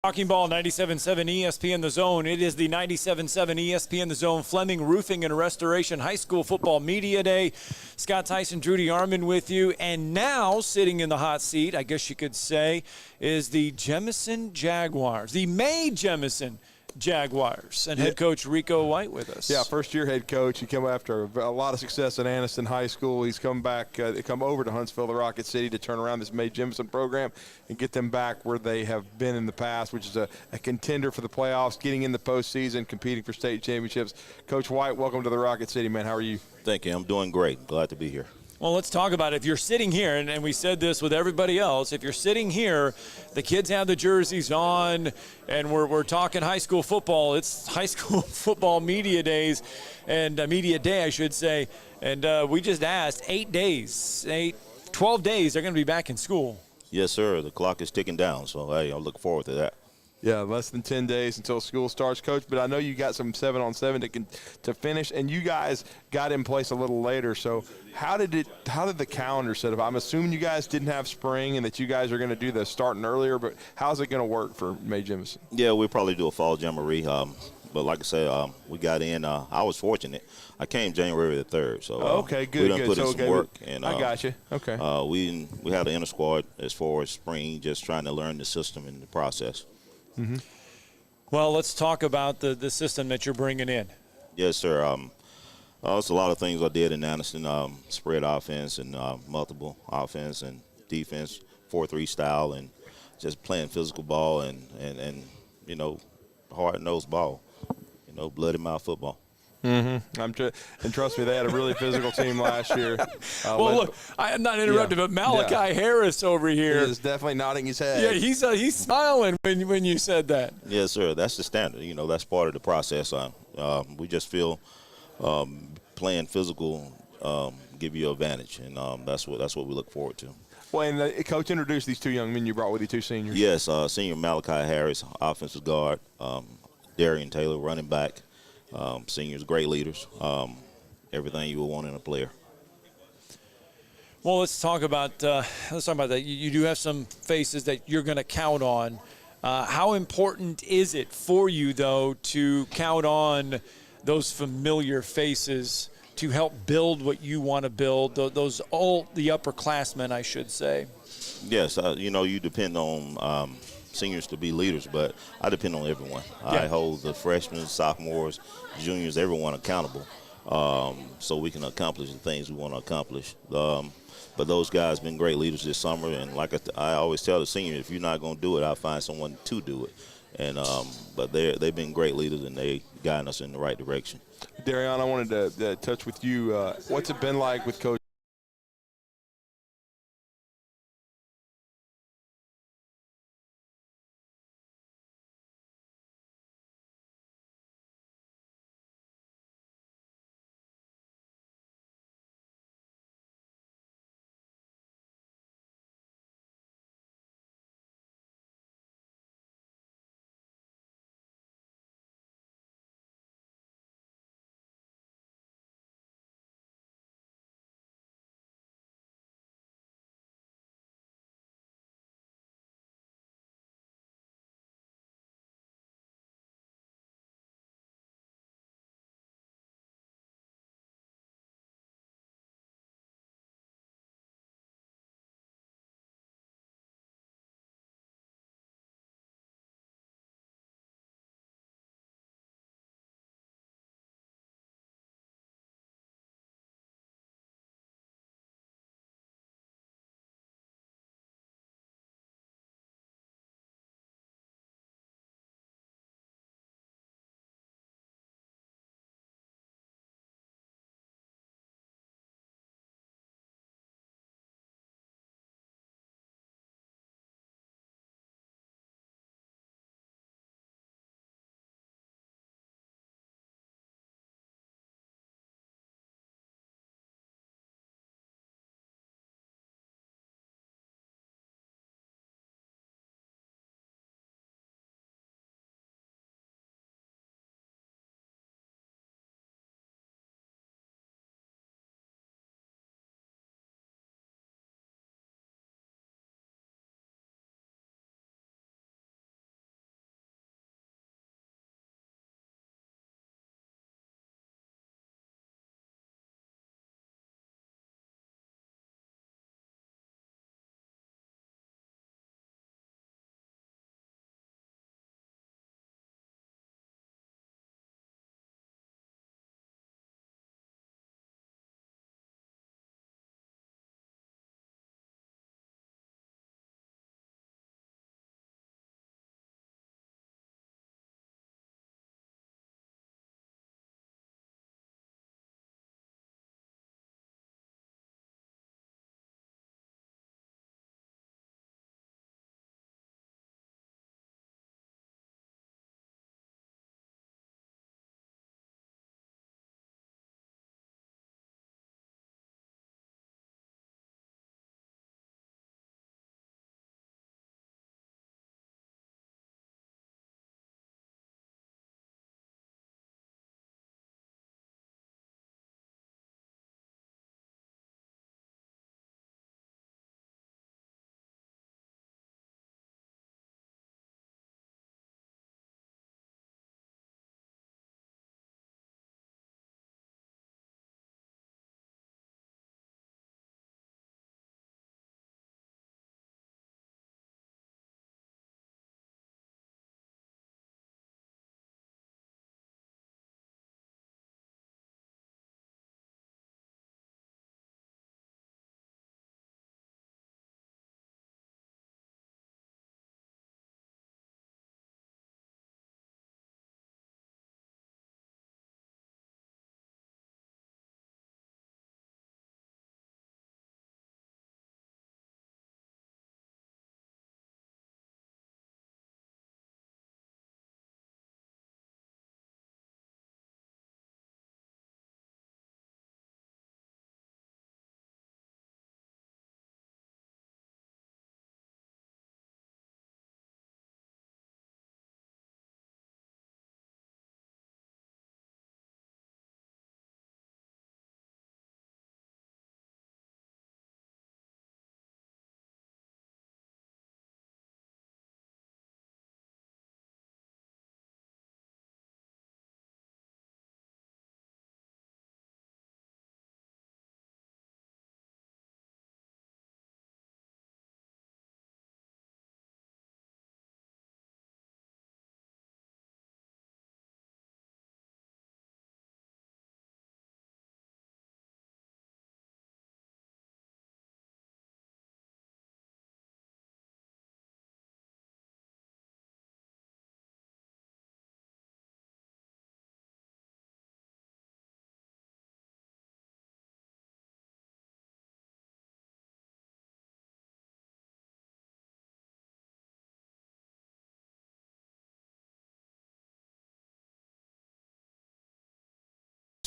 Talking Ball 97.7 ESPN The Zone. It is the 97.7 ESPN The Zone Fleming Roofing and Restoration High School Football Media Day. Scott Tyson, Drudy Armand with you. And now sitting in the hot seat, I guess you could say, is the Jemison Jaguars. The May Jemison Jaguars, and head coach Rico White with us. Yeah, first-year head coach. He came after a lot of success at Anniston High School. He's come back, come over to Huntsville, the Rocket City, to turn around this May Jemison program and get them back where they have been in the past, which is a contender for the playoffs, getting in the postseason, competing for state championships. Coach White, welcome to the Rocket City, man. How are you? Thank you. I'm doing great. Glad to be here. Well, let's talk about it. If you're sitting here, and we said this with everybody else, if you're sitting here, the kids have the jerseys on, and we're talking high school football. It's high school football media days, and media day, I should say. And we just asked, 12 days, they're going to be back in school. Yes, sir. The clock is ticking down, so hey, I look forward to that. Yeah, less than 10 days until school starts, Coach. But I know you got some 7-on-7 to finish, and you guys got in place a little later. So how did the calendar set up? I'm assuming you guys didn't have spring and that you guys are going to do the starting earlier. But how's it going to work for May Jemison? Yeah, we'll probably do a fall jamboree. But like I said, we got in. I was fortunate. I came January the 3rd. So okay, good. We done put in some work. And, I got you. Okay. We had an inner squad as far as spring, just trying to learn the system and the process. Mm-hmm. Well, let's talk about the system that you're bringing in. Yes, sir. It's a lot of things I did in Anniston, spread offense and multiple offense and defense, 4-3 style, and just playing physical ball and you know, hard-nosed ball, you know, bloody-mouth football. Mm-hmm. And trust me, they had a really physical team last year. Well, look, I am not interrupting, but Malachi Harris over here is definitely nodding his head. Yeah, he's smiling when you said that. Yes, sir. That's the standard. You know, that's part of the process. We just feel playing physical give you an advantage, and that's what we look forward to. Well, and Coach, introduce these two young men you brought with you, two seniors. Yes, senior Malachi Harris, offensive guard, Darian Taylor, running back. Seniors, great leaders, everything you would want in a player. Well, let's talk about that. You do have some faces that you're going to count on. How important is it for you, though, to count on those familiar faces to help build what you want to build, the upperclassmen, I should say? Yes, you know, you depend on seniors to be leaders, but I depend on everyone. Yeah. I hold the freshmen, sophomores, juniors, everyone accountable, so we can accomplish the things we want to accomplish. But those guys been great leaders this summer, and like I always tell the seniors, if you're not going to do it, I'll find someone to do it. And but they've been great leaders, and they guiding us in the right direction. Darian, I wanted to touch with you. What's it been like with Coach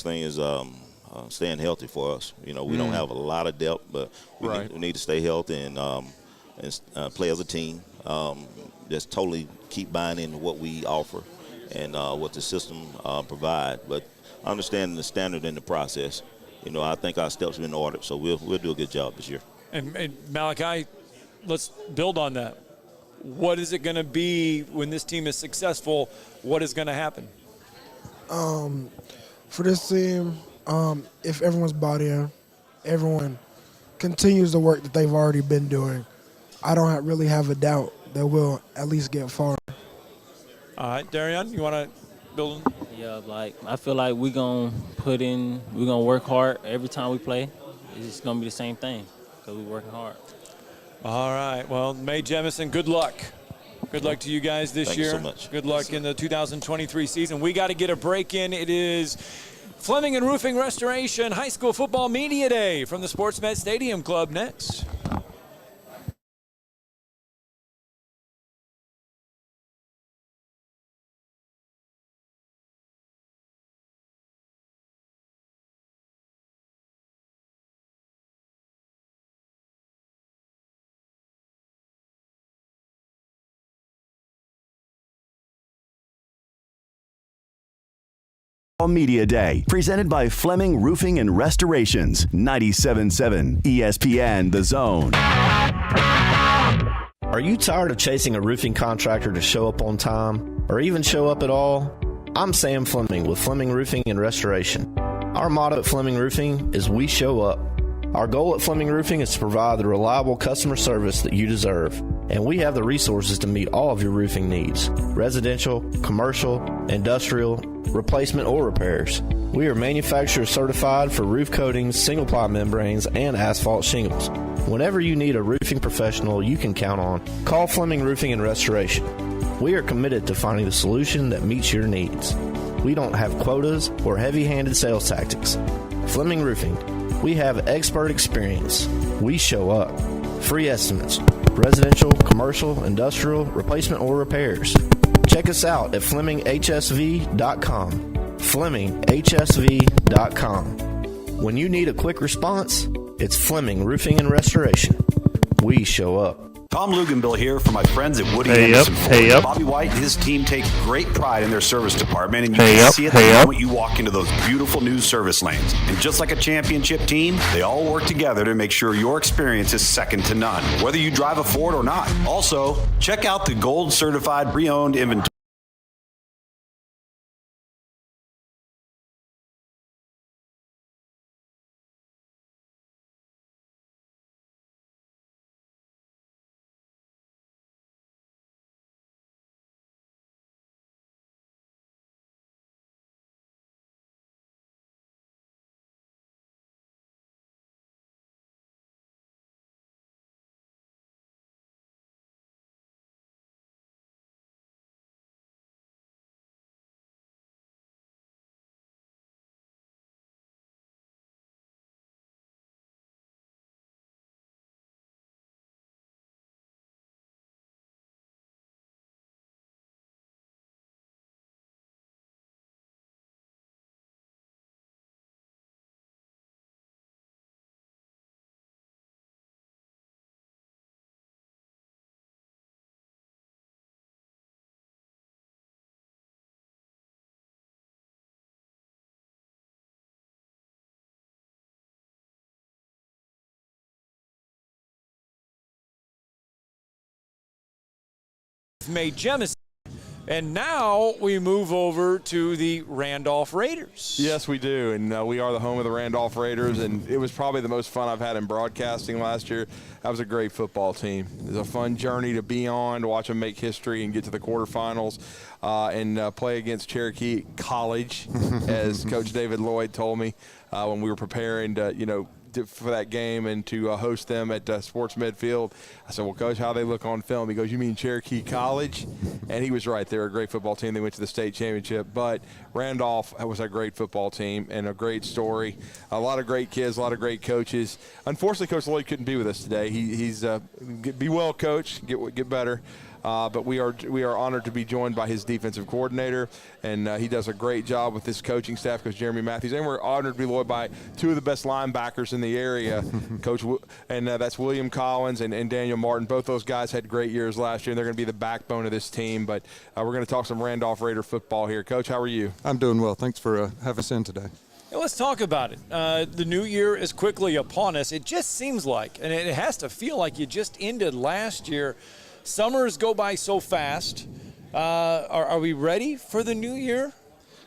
thing is staying healthy for us. You know, we don't have a lot of depth, but we need to stay healthy and play as a team. Just totally keep buying into what we offer and what the system provide. But understanding the standard in the process. You know, I think our steps have been ordered, so we'll do a good job this year. And Malachi, let's build on that. What is it going to be when this team is successful? What is going to happen? For this team, if everyone's bought in, everyone continues the work that they've already been doing, I don't really have a doubt that we'll at least get far. All right, Darian, you want to build? Yeah, I feel like we're gonna work hard every time we play. It's gonna be the same thing because we're working hard. All right. Well, Mae Jemison, good luck. Good luck to you guys this year. Thank you so much. Good luck in the 2023 season. We got to get a break in. It is Fleming and Roofing Restoration High School Football Media Day from the SportsMed Stadium Club next. Media Day, presented by Fleming Roofing and Restorations, 97.7 ESPN The Zone. Are you tired of chasing a roofing contractor to show up on time, or even show up at all? I'm Sam Fleming with Fleming Roofing and Restoration. Our motto at Fleming Roofing is we show up. Our goal at Fleming Roofing is to provide the reliable customer service that you deserve, and we have the resources to meet all of your roofing needs: residential, commercial, industrial, replacement, or repairs. We are manufacturer certified for roof coatings, single-ply membranes, and asphalt shingles. Whenever you need a roofing professional you can count on, call Fleming Roofing and Restoration. We are committed to finding the solution that meets your needs. We don't have quotas or heavy-handed sales tactics. Fleming Roofing. We have expert experience. We show up. Free estimates. Residential, commercial, industrial, replacement, or repairs. Check us out at FlemingHSV.com. FlemingHSV.com. When you need a quick response, it's Fleming Roofing and Restoration. We show up. Tom Luganbill here for my friends at Woody Anderson Ford. Bobby White and his team take great pride in their service department, and you can see it the moment you walk into those beautiful new service lanes. And just like a championship team, they all work together to make sure your experience is second to none, whether you drive a Ford or not. Also, check out the gold certified pre-owned inventory. Mae Jemison. And now we move over to the Randolph Raiders. Yes, we do, and we are the home of the Randolph Raiders, and it was probably the most fun I've had in broadcasting last year. That was a great football team. It was a fun journey to be on, to watch them make history and get to the quarterfinals and play against Cherokee College, as Coach David Lloyd told me when we were preparing to, for that game and to host them at Sports Midfield. I said, well, Coach, how they look on film? He goes, you mean Cherokee College? And he was right. They're a great football team. They went to the state championship. But Randolph was a great football team and a great story. A lot of great kids, a lot of great coaches. Unfortunately, Coach Lloyd couldn't be with us today. He's be well, Coach. Get better. but we are honored to be joined by his defensive coordinator, and he does a great job with this coaching staff, Coach Jeremy Matthews. And we're honored to be joined by two of the best linebackers in the area, that's William Collins and Daniel Martin. Both those guys had great years last year, and they're going to be the backbone of this team. But we're going to talk some Randolph Raider football here. Coach, how are you? I'm doing well. Thanks for having us in today. Now let's talk about it. The new year is quickly upon us. It just seems like, and it has to feel like you just ended last year. Summers go by so fast. Are we ready for the new year?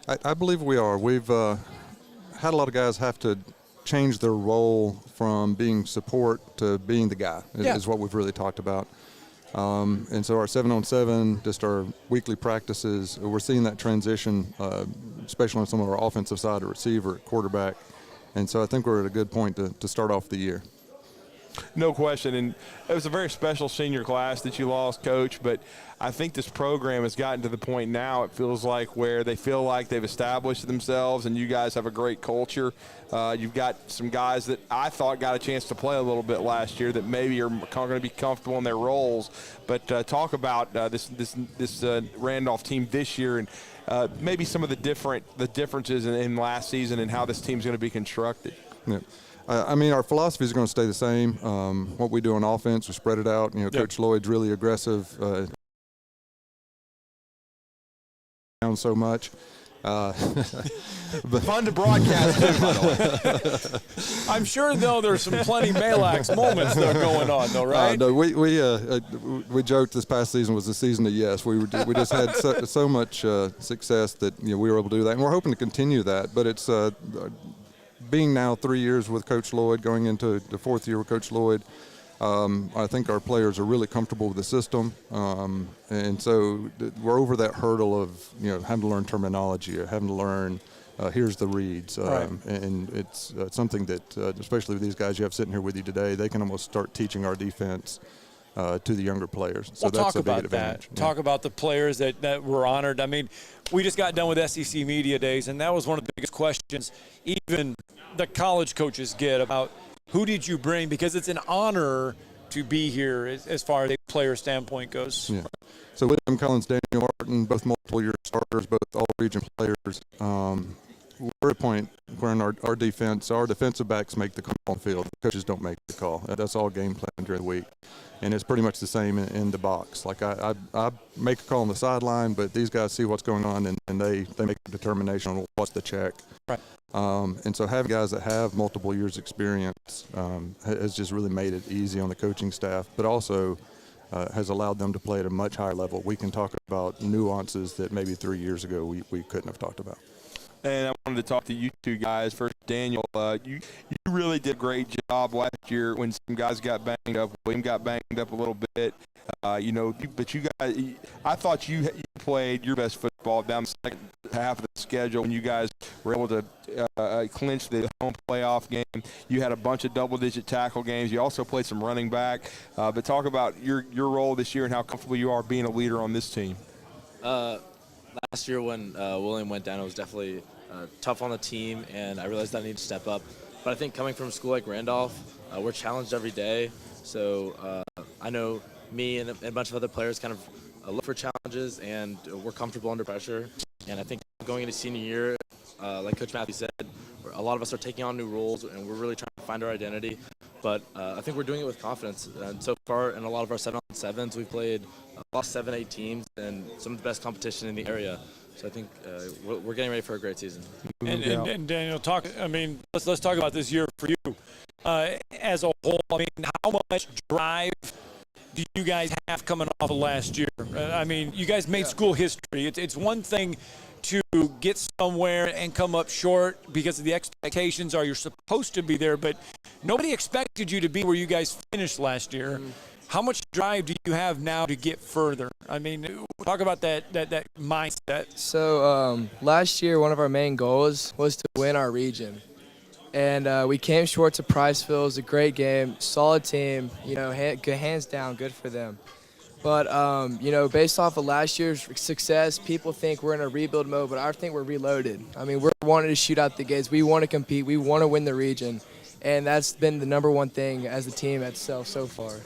I believe we are. We've had a lot of guys have to change their role from being support to being the guy, is what we've really talked about. And so our 7-on-7, just our weekly practices, we're seeing that transition, especially on some of our offensive side, a receiver, quarterback. And so I think we're at a good point to start off the year. No question, and it was a very special senior class that you lost, Coach, but I think this program has gotten to the point now, it feels like, where they feel like they've established themselves, and you guys have a great culture. You've got some guys that I thought got a chance to play a little bit last year that maybe are going to be comfortable in their roles. But talk about this Randolph team this year, and maybe some of the differences in last season and how this team's going to be constructed. Yeah. I mean, our philosophy is going to stay the same. What we do on offense, we spread it out. Coach Lloyd's really aggressive. Down so much. Fun to broadcast too, by the way. I'm sure, though, there's some plenty Malax moments that are going on, though, right? No, we joked this past season was the season of yes. We just had so much success that we were able to do that, and we're hoping to continue that. But it's being now 3 years with Coach Lloyd, going into the fourth year with Coach Lloyd, I think our players are really comfortable with the system, and so we're over that hurdle of having to learn terminology or having to learn here's the reads, right. And it's something that especially with these guys you have sitting here with you today, they can almost start teaching our defense to the younger players. So that's talk a big about advantage. that. Talk about the players that were honored. I mean, we just got done with SEC Media Days, and that was one of the biggest questions even the college coaches get about who did you bring, because it's an honor to be here as far as a player standpoint goes. Yeah. So William Collins, Daniel Martin, both multiple-year starters, both all-region players. We're at a point where in our defense, our defensive backs make the call on the field. The coaches don't make the call. That's all game plan during the week. And it's pretty much the same in the box. Like I make a call on the sideline, but these guys see what's going on, and they make a determination on what's the check. Right. And so having guys that have multiple years experience has just really made it easy on the coaching staff, but also has allowed them to play at a much higher level. We can talk about nuances that maybe 3 years ago we couldn't have talked about. And I wanted to talk to you two guys. First, Daniel, you really did a great job last year when some guys got banged up. William got banged up a little bit. But you guys, I thought you played your best football down the second half of the schedule when you guys were able to clinch the home playoff game. You had a bunch of double-digit tackle games. You also played some running back. But talk about your role this year and how comfortable you are being a leader on this team. Last year when William went down, it was definitely tough on the team, and I realized that I need to step up. But I think coming from a school like Randolph, we're challenged every day. So I know me and a bunch of other players kind of look for challenges, and we're comfortable under pressure. And I think going into senior year, like Coach Matthews said, a lot of us are taking on new roles, and we're really trying to find our identity. But I think we're doing it with confidence. And so far, in a lot of our 7-on-7s, we've played a lot of 7-8 teams and some of the best competition in the area. So I think we're getting ready for a great season. And Daniel, let's talk about this year for you as a whole. I mean, how much drive do you guys have coming off of last year? You guys made school history. It's one thing to get somewhere and come up short because of the expectations are you're supposed to be there, but nobody expected you to be where you guys finished last year. How much drive do you have now to get further? Talk about that mindset. So last year, one of our main goals was to win our region. And we came short to Priceville. It was a great game, solid team, hands down, good for them. But, based off of last year's success, people think we're in a rebuild mode, but I think we're reloaded. We're wanting to shoot out the gates. We want to compete. We want to win the region. And that's been the number one thing as a team itself so far.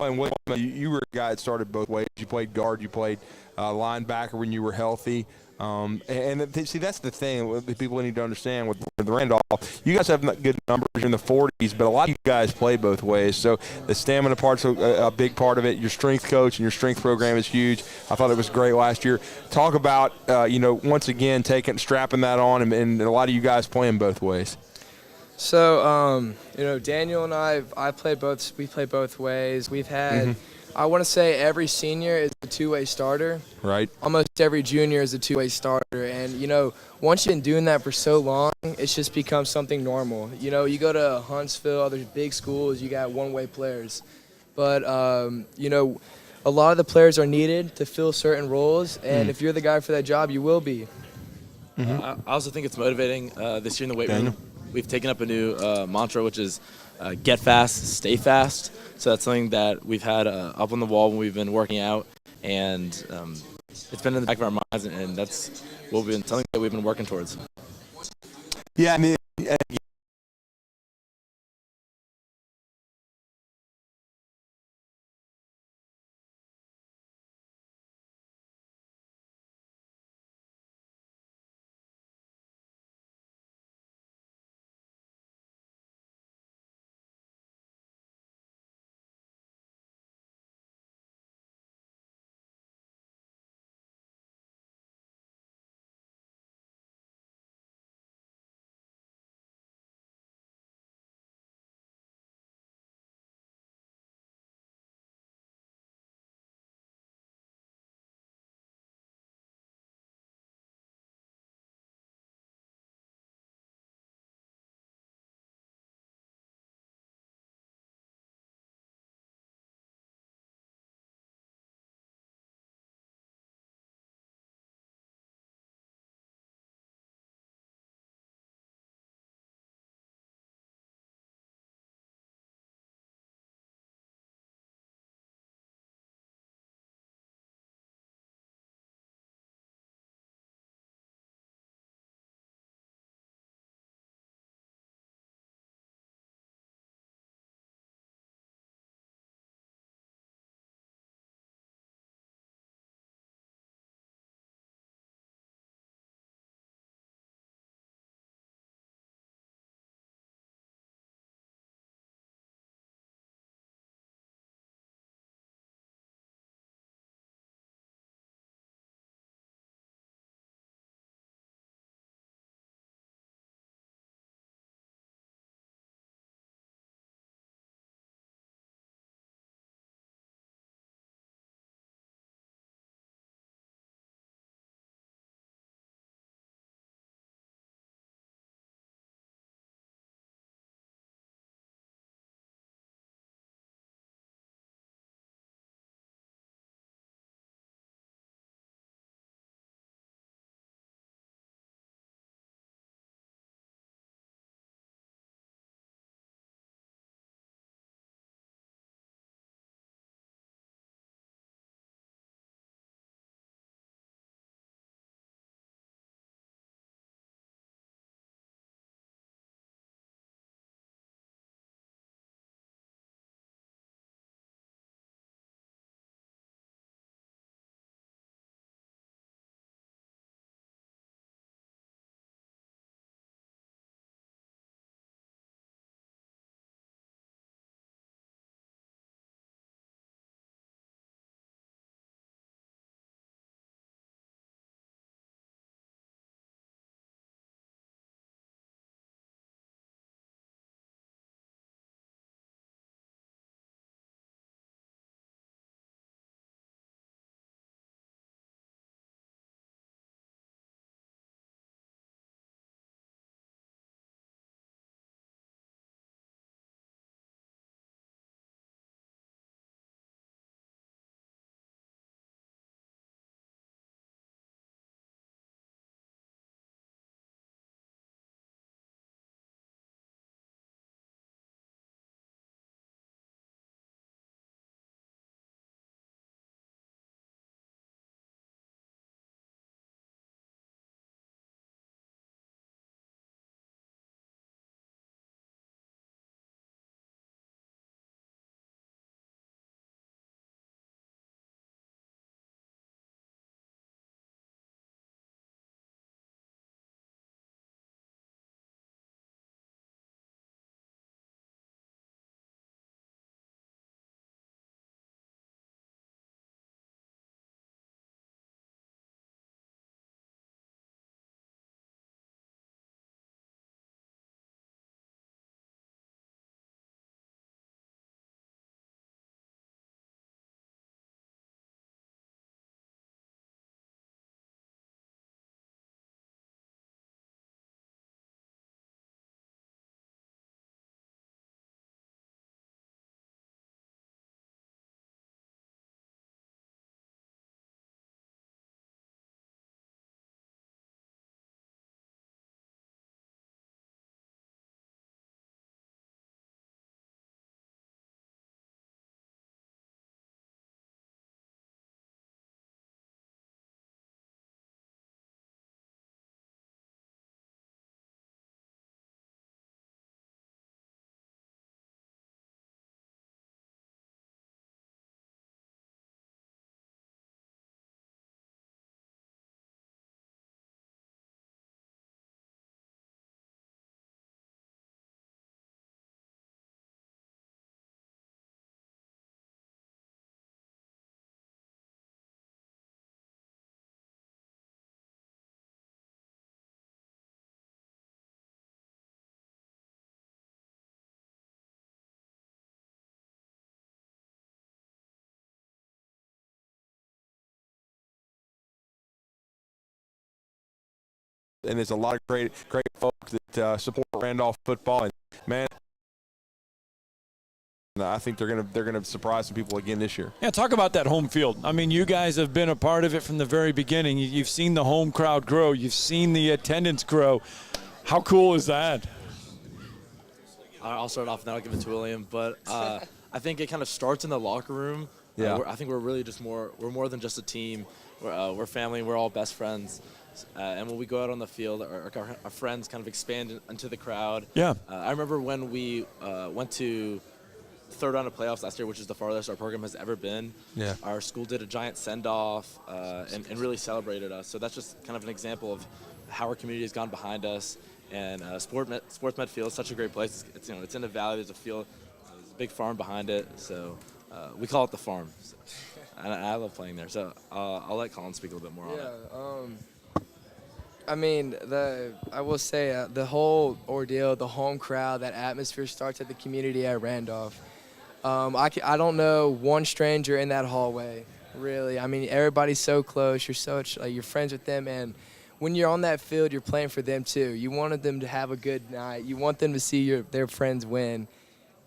playing William, you were a guy that started both ways. You played guard, you played linebacker when you were healthy. See, that's the thing that people need to understand with Randolph. You guys have good numbers in the 40s, but a lot of you guys play both ways. So the stamina part's a big part of it. Your strength coach and your strength program is huge. I thought it was great last year. Talk about, once again, strapping that on, and a lot of you guys playing both ways. So, Daniel and I play both. We play both ways. We've had, I want to say, every senior is a two-way starter. Right. Almost every junior is a two-way starter, and once you've been doing that for so long, it's just become something normal. You go to Huntsville, other big schools, you got one-way players, but a lot of the players are needed to fill certain roles, and if you're the guy for that job, you will be. I also think it's motivating. This year in the weight room, we've taken up a new mantra, which is get fast, stay fast. So that's something that we've had up on the wall when we've been working out, and it's been in the back of our minds, and that's something that we've been working towards. Yeah, I mean, and there's a lot of great folks that support Randolph football. And man, I think they're gonna surprise some people again this year. Yeah, talk about that home field. I mean, you guys have been a part of it from the very beginning. You've seen the home crowd grow. You've seen the attendance grow. How cool is that? I'll start off and then I'll give it to William. But I think it kind of starts in the locker room. Yeah. I think we're really just we're more than just a team. We're family. We're all best friends. And when we go out on the field, our friends kind of expand into the crowd. Yeah. I remember when we went to third round of playoffs last year, which is the farthest our program has ever been. Yeah. Our school did a giant send-off and really celebrated us. So that's just kind of an example of how our community has gone behind us. And SportsMed Field is such a great place. It's in a valley. There's a field. There's a big farm behind it. So we call it the farm. So, and I love playing there. So I'll let Colin speak a little bit more on it. I mean, I will say the whole ordeal, the home crowd, that atmosphere starts at the community at Randolph. I don't know one stranger in that hallway, really. I mean, everybody's so close. You're friends with them, and when you're on that field, you're playing for them too. You wanted them to have a good night. You want them to see their friends win,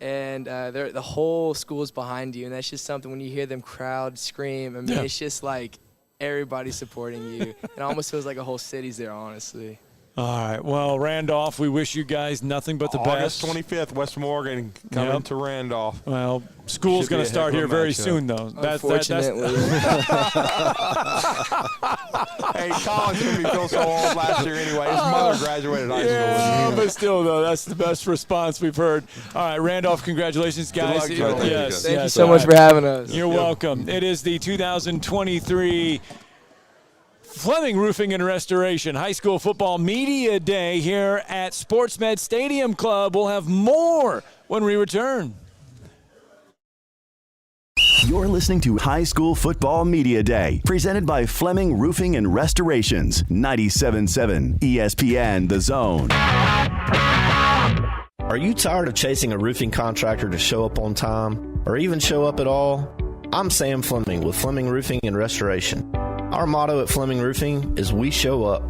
and the whole school's behind you. And that's just something when you hear them crowd scream. I mean, It's just like everybody's supporting you. It almost feels like a whole city's there, honestly. All right. Well, Randolph, we wish you guys nothing but the August best. 25th, West Morgan coming to Randolph. Well, school's going to start here very soon, though. Unfortunately. Hey, Colin's going to be feeling so old last year anyway. His mother graduated high school. Yeah, but still, though, that's the best response we've heard. All right, Randolph, congratulations, guys. Good luck, yes, Thank you so much for having us. You're welcome. It is the 2023 Fleming Roofing and Restoration High School Football Media Day here at SportsMed Stadium Club. We'll have more when we return. You're listening to High School Football Media Day, presented by Fleming Roofing and Restorations, 97.7 ESPN The Zone. Are you tired of chasing a roofing contractor to show up on time or even show up at all? I'm Sam Fleming with Fleming Roofing and Restoration. Our motto at Fleming Roofing is we show up.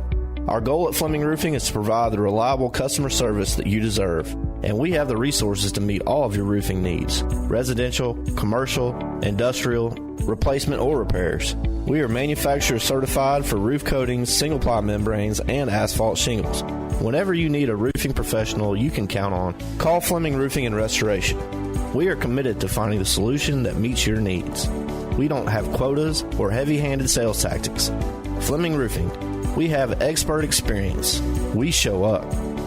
Our goal at Fleming Roofing is to provide the reliable customer service that you deserve, and we have the resources to meet all of your roofing needs: residential, commercial, industrial, replacement, or repairs. We are manufacturer certified for roof coatings, single-ply membranes, and asphalt shingles. Whenever you need a roofing professional you can count on, call Fleming Roofing and Restoration. We are committed to finding the solution that meets your needs. We don't have quotas or heavy-handed sales tactics. Fleming Roofing, we have expert experience. We show up.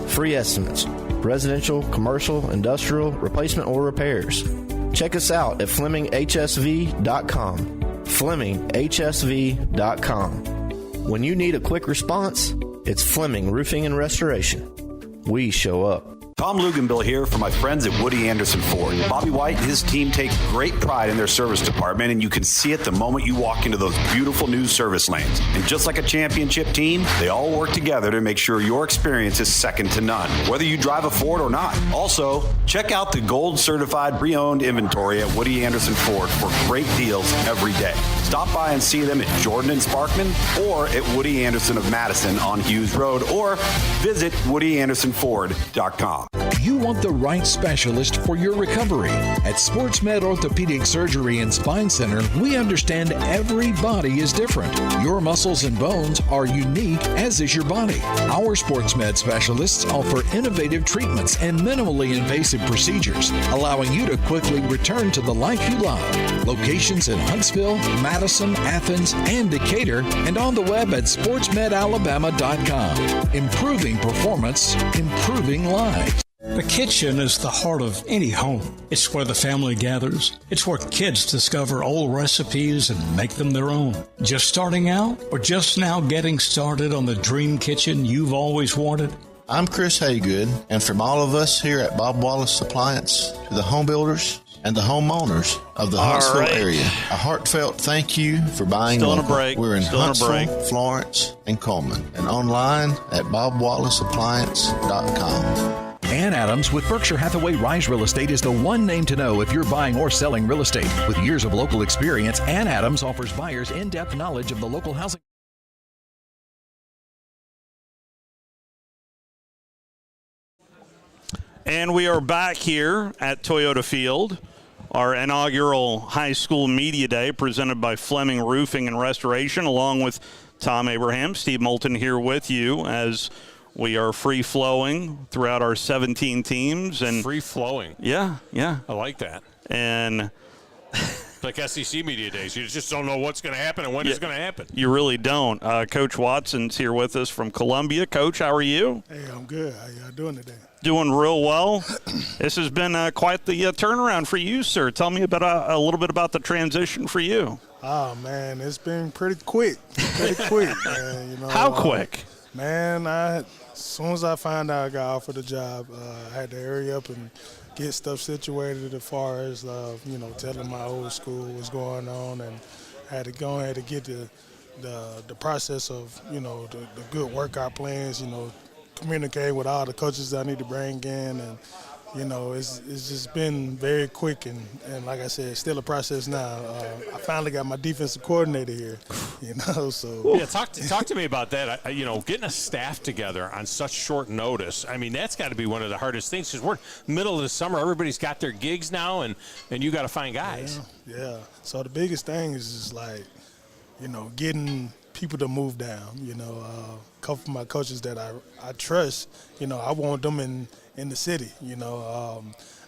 Free estimates, residential, commercial, industrial, replacement, or repairs. Check us out at FlemingHSV.com. FlemingHSV.com. When you need a quick response, it's Fleming Roofing and Restoration. We show up. Tom Luganbill here for my friends at Woody Anderson Ford. Bobby White and his team take great pride in their service department, and you can see it the moment you walk into those beautiful new service lanes. And just like a championship team, they all work together to make sure your experience is second to none, whether you drive a Ford or not. Also, check out the gold certified pre-owned inventory at Woody Anderson Ford for great deals every day. Stop by and see them at Jordan and Sparkman or at Woody Anderson of Madison on Hughes Road, or visit WoodyAndersonFord.com. You want the right specialist for your recovery. At SportsMed Orthopedic Surgery and Spine Center, we understand every body is different. Your muscles and bones are unique, as is your body. Our SportsMed specialists offer innovative treatments and minimally invasive procedures, allowing you to quickly return to the life you love. Locations in Huntsville, Madison, Athens, and Decatur, and on the web at sportsmedalabama.com. Improving performance, improving lives. The kitchen is the heart of any home. It's where the family gathers. It's where kids discover old recipes and make them their own. Just starting out, or just now getting started on the dream kitchen you've always wanted? I'm Chris Haygood, and from all of us here at Bob Wallace Appliance, to the home builders and the homeowners of the Huntsville area, a heartfelt thank you for buying local. We're in Huntsville, Florence, and Coleman, and online at bobwallaceappliance.com. Ann Adams with Berkshire Hathaway Rise Real Estate is the one name to know if you're buying or selling real estate. With years of local experience, Ann Adams offers buyers in-depth knowledge of the local housing And we are back here at Toyota Field, our inaugural high school media day presented by Fleming Roofing and Restoration, along with Tom Abraham, Steve Moulton here with you as we are free-flowing throughout our 17 teams. And free-flowing. Yeah. I like that. And like SEC media days. You just don't know what's going to happen and when it's going to happen. You really don't. Coach Watson's here with us from Columbia. Coach, how are you? Hey, I'm good. How y'all doing today? Doing real well. This has been quite the turnaround for you, sir. Tell me about a little bit about the transition for you. Oh, man, it's been pretty quick. Man, you know, How quick? Man, as soon as I found out I got offered the job, I had to hurry up and get stuff situated as far as, telling my old school what's going on, and I had to go ahead and get the process of, the good workout plans, communicate with all the coaches that I need to bring in, and it's just been very quick, and like I said, still a process now. I finally got my defensive coordinator here, so. Yeah, talk to me about that. Getting a staff together on such short notice, I mean, that's got to be one of the hardest things, because we're middle of the summer, everybody's got their gigs now, and you got to find guys. Yeah, so the biggest thing is just like, getting people to move down, a couple of my coaches that I trust, I want them in the city,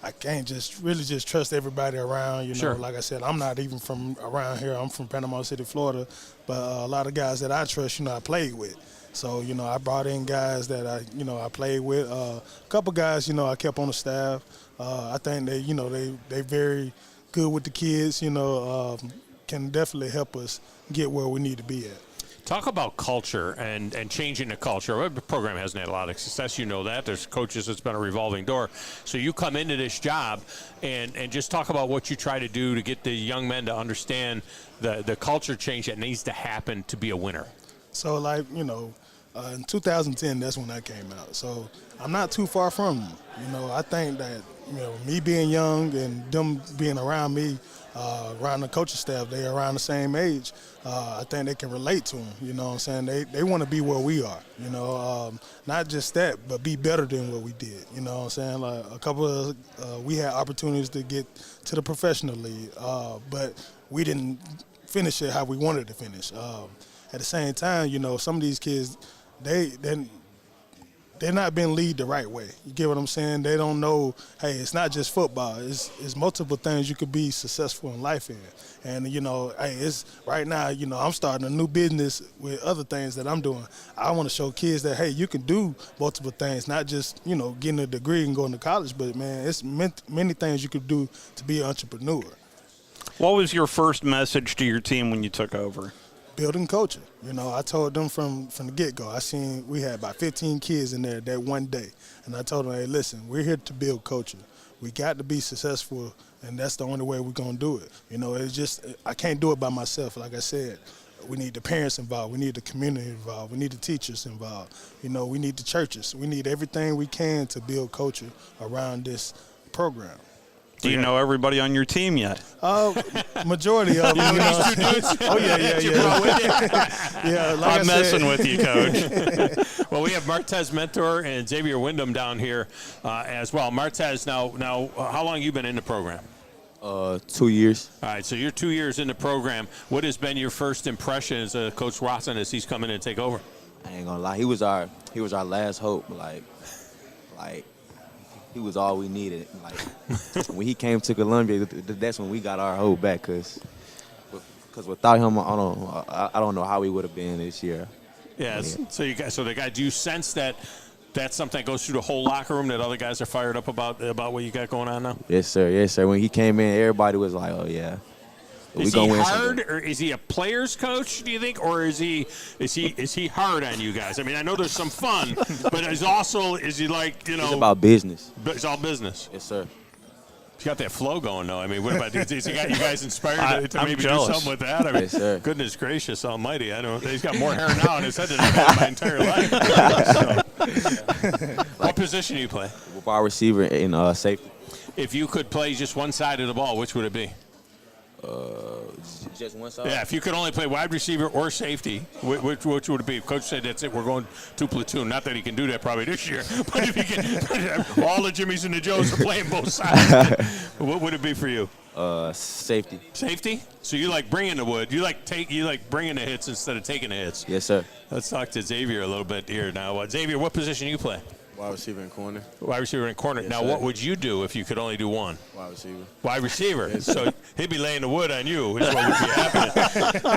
I can't just trust everybody around, Sure. Like I said, I'm not even from around here. I'm from Panama City, Florida, but a lot of guys that I trust, I played with. So, I brought in guys that I played with. A couple guys, I kept on the staff. I think they very good with the kids, can definitely help us get where we need to be at. Talk about culture and changing the culture. The program hasn't had a lot of success. You know that. There's coaches. It's been a revolving door. So you come into this job and just talk about what you try to do to get the young men to understand the culture change that needs to happen to be a winner. So, in 2010, that's when I came out. So I'm not too far from them. I think that, me being young and them being around me, around the coaching staff, they're around the same age. I think they can relate to them, you know what I'm saying? They want to be where we are, not just that, but be better than what we did, you know what I'm saying? Like a couple of, we had opportunities to get to the professional league, but we didn't finish it how we wanted to finish. At the same time, some of these kids, they're not being lead the right way. You get what I'm saying? They don't know, hey, it's not just football. It's multiple things you could be successful in life in. And, hey, it's right now, I'm starting a new business with other things that I'm doing. I want to show kids that, hey, you can do multiple things, not just, getting a degree and going to college, but, man, it's many things you could do to be an entrepreneur. What was your first message to your team when you took over? Building culture. I told them from the get-go. We had about 15 kids in there that one day. And I told them, hey, listen, we're here to build culture. We got to be successful, and that's the only way we're going to do it. It's just, I can't do it by myself. Like I said, we need the parents involved. We need the community involved. We need the teachers involved. We need the churches. We need everything we can to build culture around this program. Do you know everybody on your team yet? Majority of them. Oh, yeah. Yeah, like I'm messing with you, Coach. Well, we have Martez Mentor and Xavier Wyndham down here as well. Martez, now, how long have you been in the program? 2 years. All right, so you're 2 years in the program. What has been your first impression as Coach Watson as he's coming in and take over? I ain't gonna lie, he was our last hope. Like he was all we needed. Like when he came to Columbia, that's when we got our hope back. Cause without him, I don't know how we would have been this year. Yeah. So do you sense that that's something that goes through the whole locker room, that other guys are fired up about what you got going on now? Yes, sir. When he came in, everybody was like, "Oh yeah." Is he hard, or is he a player's coach, do you think, or is he hard on you guys? I mean, I know there's some fun, but is he like, It's about business. It's all business. Yes, sir. He's got that flow going, though. I mean, what about, has he got you guys inspired to maybe jealous. do something with that? I mean, yes, sir. Goodness gracious almighty. I don't. He's got more hair now on his head than I've had my entire life. What position do you play? Wide receiver and safety. If you could play just one side of the ball, which would it be? Just one side? Yeah, if you could only play wide receiver or safety, which would it be? Coach said that's it. We're going to platoon. Not that he can do that probably this year, but if he can, all the Jimmys and the Joes are playing both sides. What would it be for you? Safety. Safety? So you like bringing the wood? You like bringing the hits instead of taking the hits? Yes, sir. Let's talk to Xavier a little bit here now. Xavier, what position do you play? Wide receiver and corner. Wide receiver and corner. Yes, now, sir. what would you do if you could only do one? Wide receiver. Wide receiver. Yes, So he'd be laying the wood on you. Is what would be happening.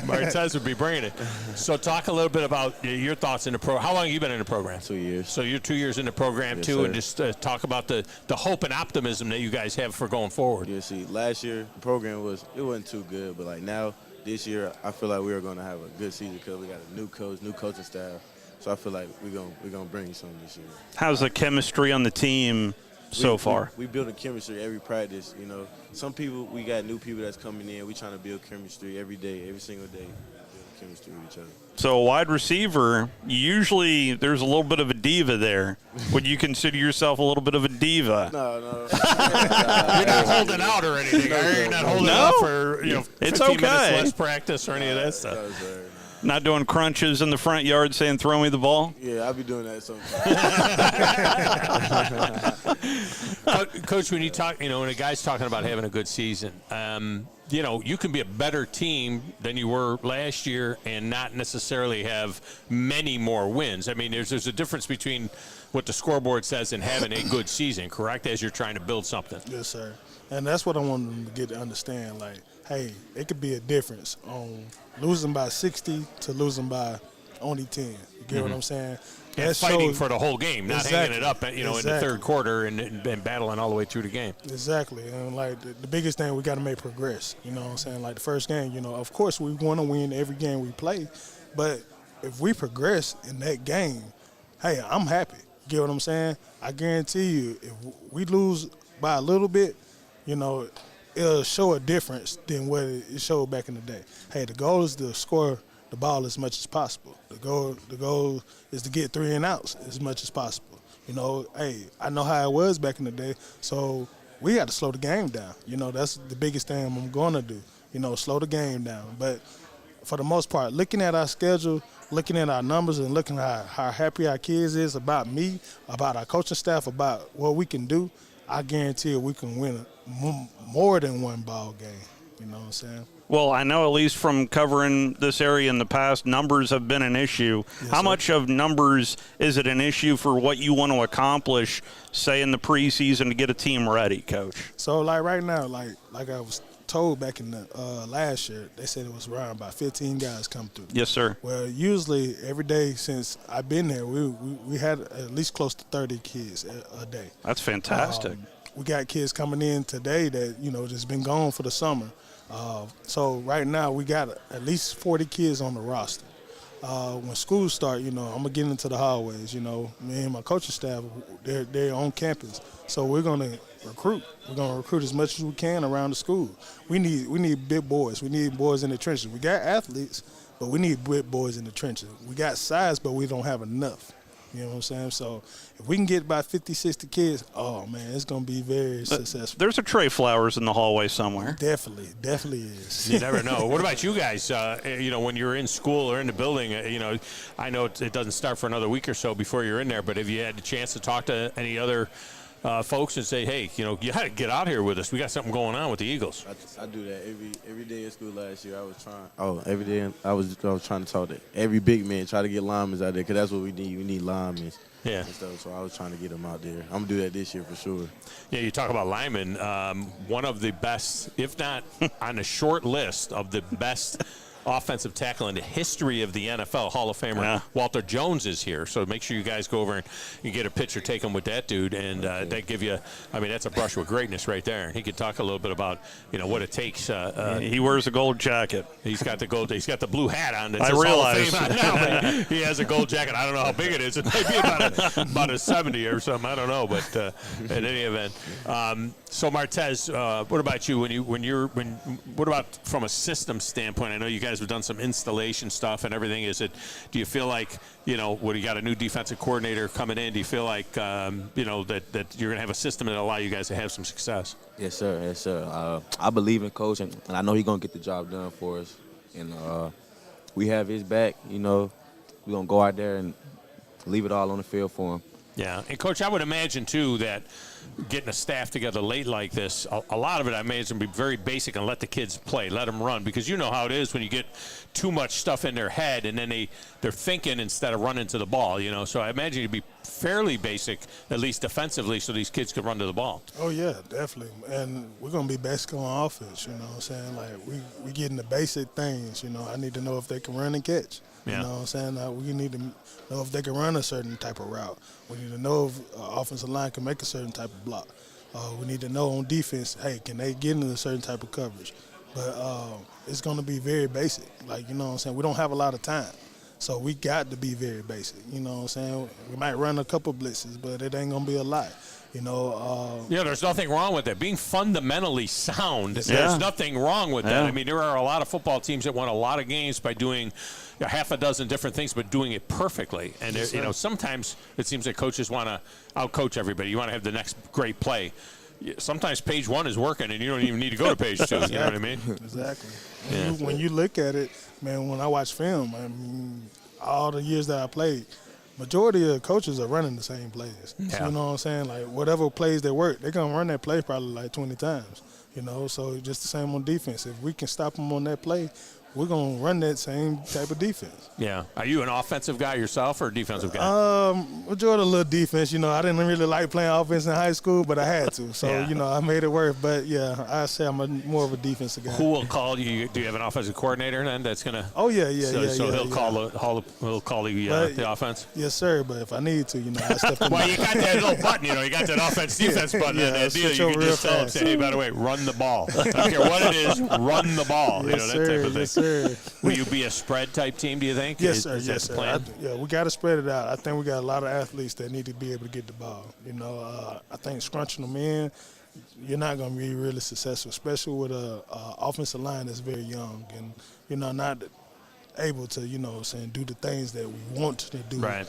Martez would be bringing it. So talk a little bit about your thoughts in the program. How long have you been in the program? 2 years. So you're 2 years in the program Yes, too, sir. and just talk about the hope and optimism that you guys have for going forward. Yeah, see, last year the program wasn't too good, but like now this year I feel like we are going to have a good season because we got a new coach, new coaching staff. So I feel like we're gonna bring something this year. How's the chemistry on the team so far? We build a chemistry every practice. You know, some people, we got new people that's coming in. We trying to build chemistry every day, every single day. Build chemistry with each other. So a wide receiver, usually there's a little bit of a diva there. Would you consider yourself a little bit of a diva? No. You're not holding out or anything, are you? You're not holding out for 15 it's minutes okay. less practice or any of that stuff. Not doing crunches in the front yard saying, throw me the ball? Yeah, I'll be doing that sometimes. Coach, when you talk, when a guy's talking about having a good season, you can be a better team than you were last year and not necessarily have many more wins. I mean, there's a difference between what the scoreboard says and having a good season, correct, as you're trying to build something. Yes, sir. And that's what I want them to get to understand. Like, hey, it could be a difference on losing by 60 to losing by only 10. You get what I'm saying? And That fighting shows- for the whole game, not hanging it up, in the Exactly. third quarter and battling all the way through the game. Exactly. And, like, the biggest thing, we got to make progress. You know what I'm saying? Like, the first game, of course we want to win every game we play. But if we progress in that game, hey, I'm happy. Get what I'm saying? I guarantee you, if we lose by a little bit, it'll show a difference than what it showed back in the day. Hey, the goal is to score the ball as much as possible. The goal is to get 3 and outs as much as possible. Hey, I know how it was back in the day, so we got to slow the game down. That's the biggest thing I'm going to do. Slow the game down. But for the most part, looking at our schedule, looking at our numbers, and looking at how happy our kids is about me, about our coaching staff, about what we can do, I guarantee we can win more than one ball game. You know what I'm saying? Well, I know at least from covering this area in the past, numbers have been an issue. Yes, How sir. much of numbers is it an issue for what you want to accomplish, say, in the preseason to get a team ready, Coach? So, like right now, like I was told back in the last year, they said it was around about 15 guys come through. Yes, sir. Well, usually every day since I've been there, we had at least close to 30 kids a day. That's fantastic. We got kids coming in today that, just been gone for the summer. So right now we got at least 40 kids on the roster. When school start, I'm going to get into the hallways. Me and my coaching staff, they're on campus. So we're going to recruit. We're going to recruit as much as we can around the school. We need big boys. We need boys in the trenches. We got athletes, but we need big boys in the trenches. We got size, but we don't have enough. You know what I'm saying? So if we can get about 50, 60 kids, oh, man, it's going to be very successful. There's a Trey Flowers in the hallway somewhere. Definitely is. You never know. What about you guys? When you're in school or in the building, I know it doesn't start for another week or so before you're in there, but have you had a chance to talk to any other folks and say, hey, you got to get out here with us. We got something going on with the Eagles. I do that every day in school last year. I was trying. Every day I was trying to talk to every big man, try to get linemen out there because that's what we need. We need linemen. Yeah. And stuff. So I was trying to get them out there. I'm gonna do that this year for sure. Yeah, you talk about linemen. One of the best, if not on a short list of the best offensive tackle in the history of the NFL, Hall of Famer Walter Jones is here. So make sure you guys go over and you get a picture taken with that dude, and they give you. I mean, that's a brush with greatness right there. And he could talk a little bit about what it takes. He wears a gold jacket. He's got the gold. He's got the blue hat on. That I says realize. Hall of Fame on now, but he has a gold jacket. I don't know how big it is. It might be about a 70 or something. I don't know, but in any event. So Martez, what about you? What about from a system standpoint? I know you guys guys have done some installation stuff and everything. Do you feel like, when you got a new defensive coordinator coming in, do you feel like, that you're going to have a system that allow you guys to have some success? Yes, sir. Yes, sir. I believe in Coach, and I know he's going to get the job done for us. And we have his back. We're going to go out there and leave it all on the field for him. Yeah, and Coach, I would imagine, too, that getting a staff together late like this, a lot of it, I imagine, would be very basic and let the kids play, let them run, because you know how it is when you get too much stuff in their head and then they're thinking instead of running to the ball, So I imagine it'd be fairly basic, at least defensively, so these kids can run to the ball. Oh, yeah, definitely. And we're going to be basic on offense, you know what I'm saying? Like, we getting the basic things, I need to know if they can run and catch. Yeah. You know what I'm saying? We need to know if they can run a certain type of route. We need to know if offensive line can make a certain type of block. We need to know on defense, hey, can they get into a certain type of coverage? But it's going to be very basic. Like, you know what I'm saying? We don't have a lot of time. So we got to be very basic. You know what I'm saying? We might run a couple blitzes, but it ain't going to be a lot. There's nothing wrong with that. Being fundamentally sound, there's nothing wrong with that. I mean, there are a lot of football teams that won a lot of games by doing half a dozen different things, but doing it perfectly. And, sometimes it seems that coaches want to out-coach everybody. You want to have the next great play. Sometimes page 1 is working, and you don't even need to go to page 2. Exactly. You know what I mean? Exactly. Yeah. When you look at it, man, when I watch film, all the years that I played, majority of coaches are running the same plays. Yeah. So, you know what I'm saying? Like, whatever plays they work, they're going to run that play probably like 20 times. So just the same on defense. If we can stop them on that play, we're going to run that same type of defense. Yeah. Are you an offensive guy yourself or a defensive guy? Majority a little defense. I didn't really like playing offense in high school, but I had to. So, I made it work. But, yeah, I say I'm more of a defensive guy. Who will call you? Do you have an offensive coordinator then that's going to? Oh, yeah. So he'll call the offense? Yes, sir. But if I need to, I step in. Well, you got that little button, you got that offense-defense button. And you can just tell him, say, hey, by the way, run the ball. I don't care what it is, run the ball. Yes, that type of thing. Yes, sir. Will you be a spread type team, do you think? Yes, sir. Yes, sir. We got to spread it out. I think we got a lot of athletes that need to be able to get the ball. I think scrunching them in, you're not going to be really successful, especially with an offensive line that's very young and, not able to, do the things that we want to do, right.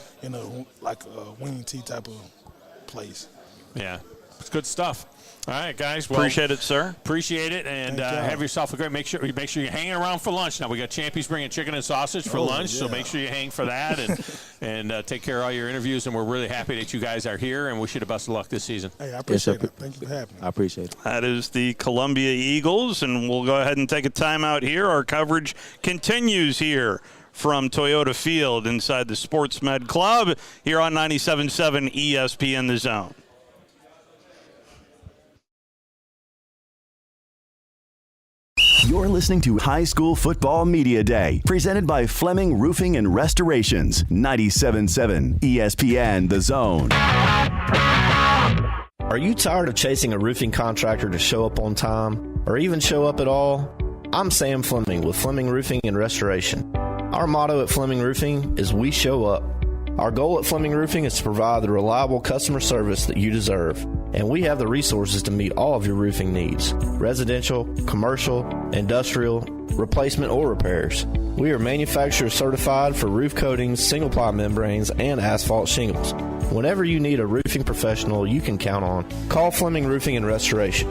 Like a wing T type of place. Yeah, it's good stuff. All right, guys. Well, appreciate it, sir. Appreciate it, and have yourself a great. Make sure you're hanging around for lunch. Now we got Champions bringing chicken and sausage for lunch, so make sure you hang for that and take care of all your interviews. And we're really happy that you guys are here, and wish you the best of luck this season. Hey, I appreciate it. Thank you for having me. I appreciate it. That is the Columbia Eagles, and we'll go ahead and take a timeout here. Our coverage continues here from Toyota Field inside the Sports Med Club here on 97.7 ESPN The Zone. You're listening to High School Football Media Day, presented by Fleming Roofing and Restorations, 97.7 ESPN The Zone. Are you tired of chasing a roofing contractor to show up on time, or even show up at all? I'm Sam Fleming with Fleming Roofing and Restoration. Our motto at Fleming Roofing is we show up. Our goal at Fleming Roofing is to provide the reliable customer service that you deserve, and we have the resources to meet all of your roofing needs: residential, commercial, industrial, replacement, or repairs. We are manufacturer certified for roof coatings, single-ply membranes, and asphalt shingles. Whenever you need a roofing professional you can count on, call Fleming Roofing and Restoration.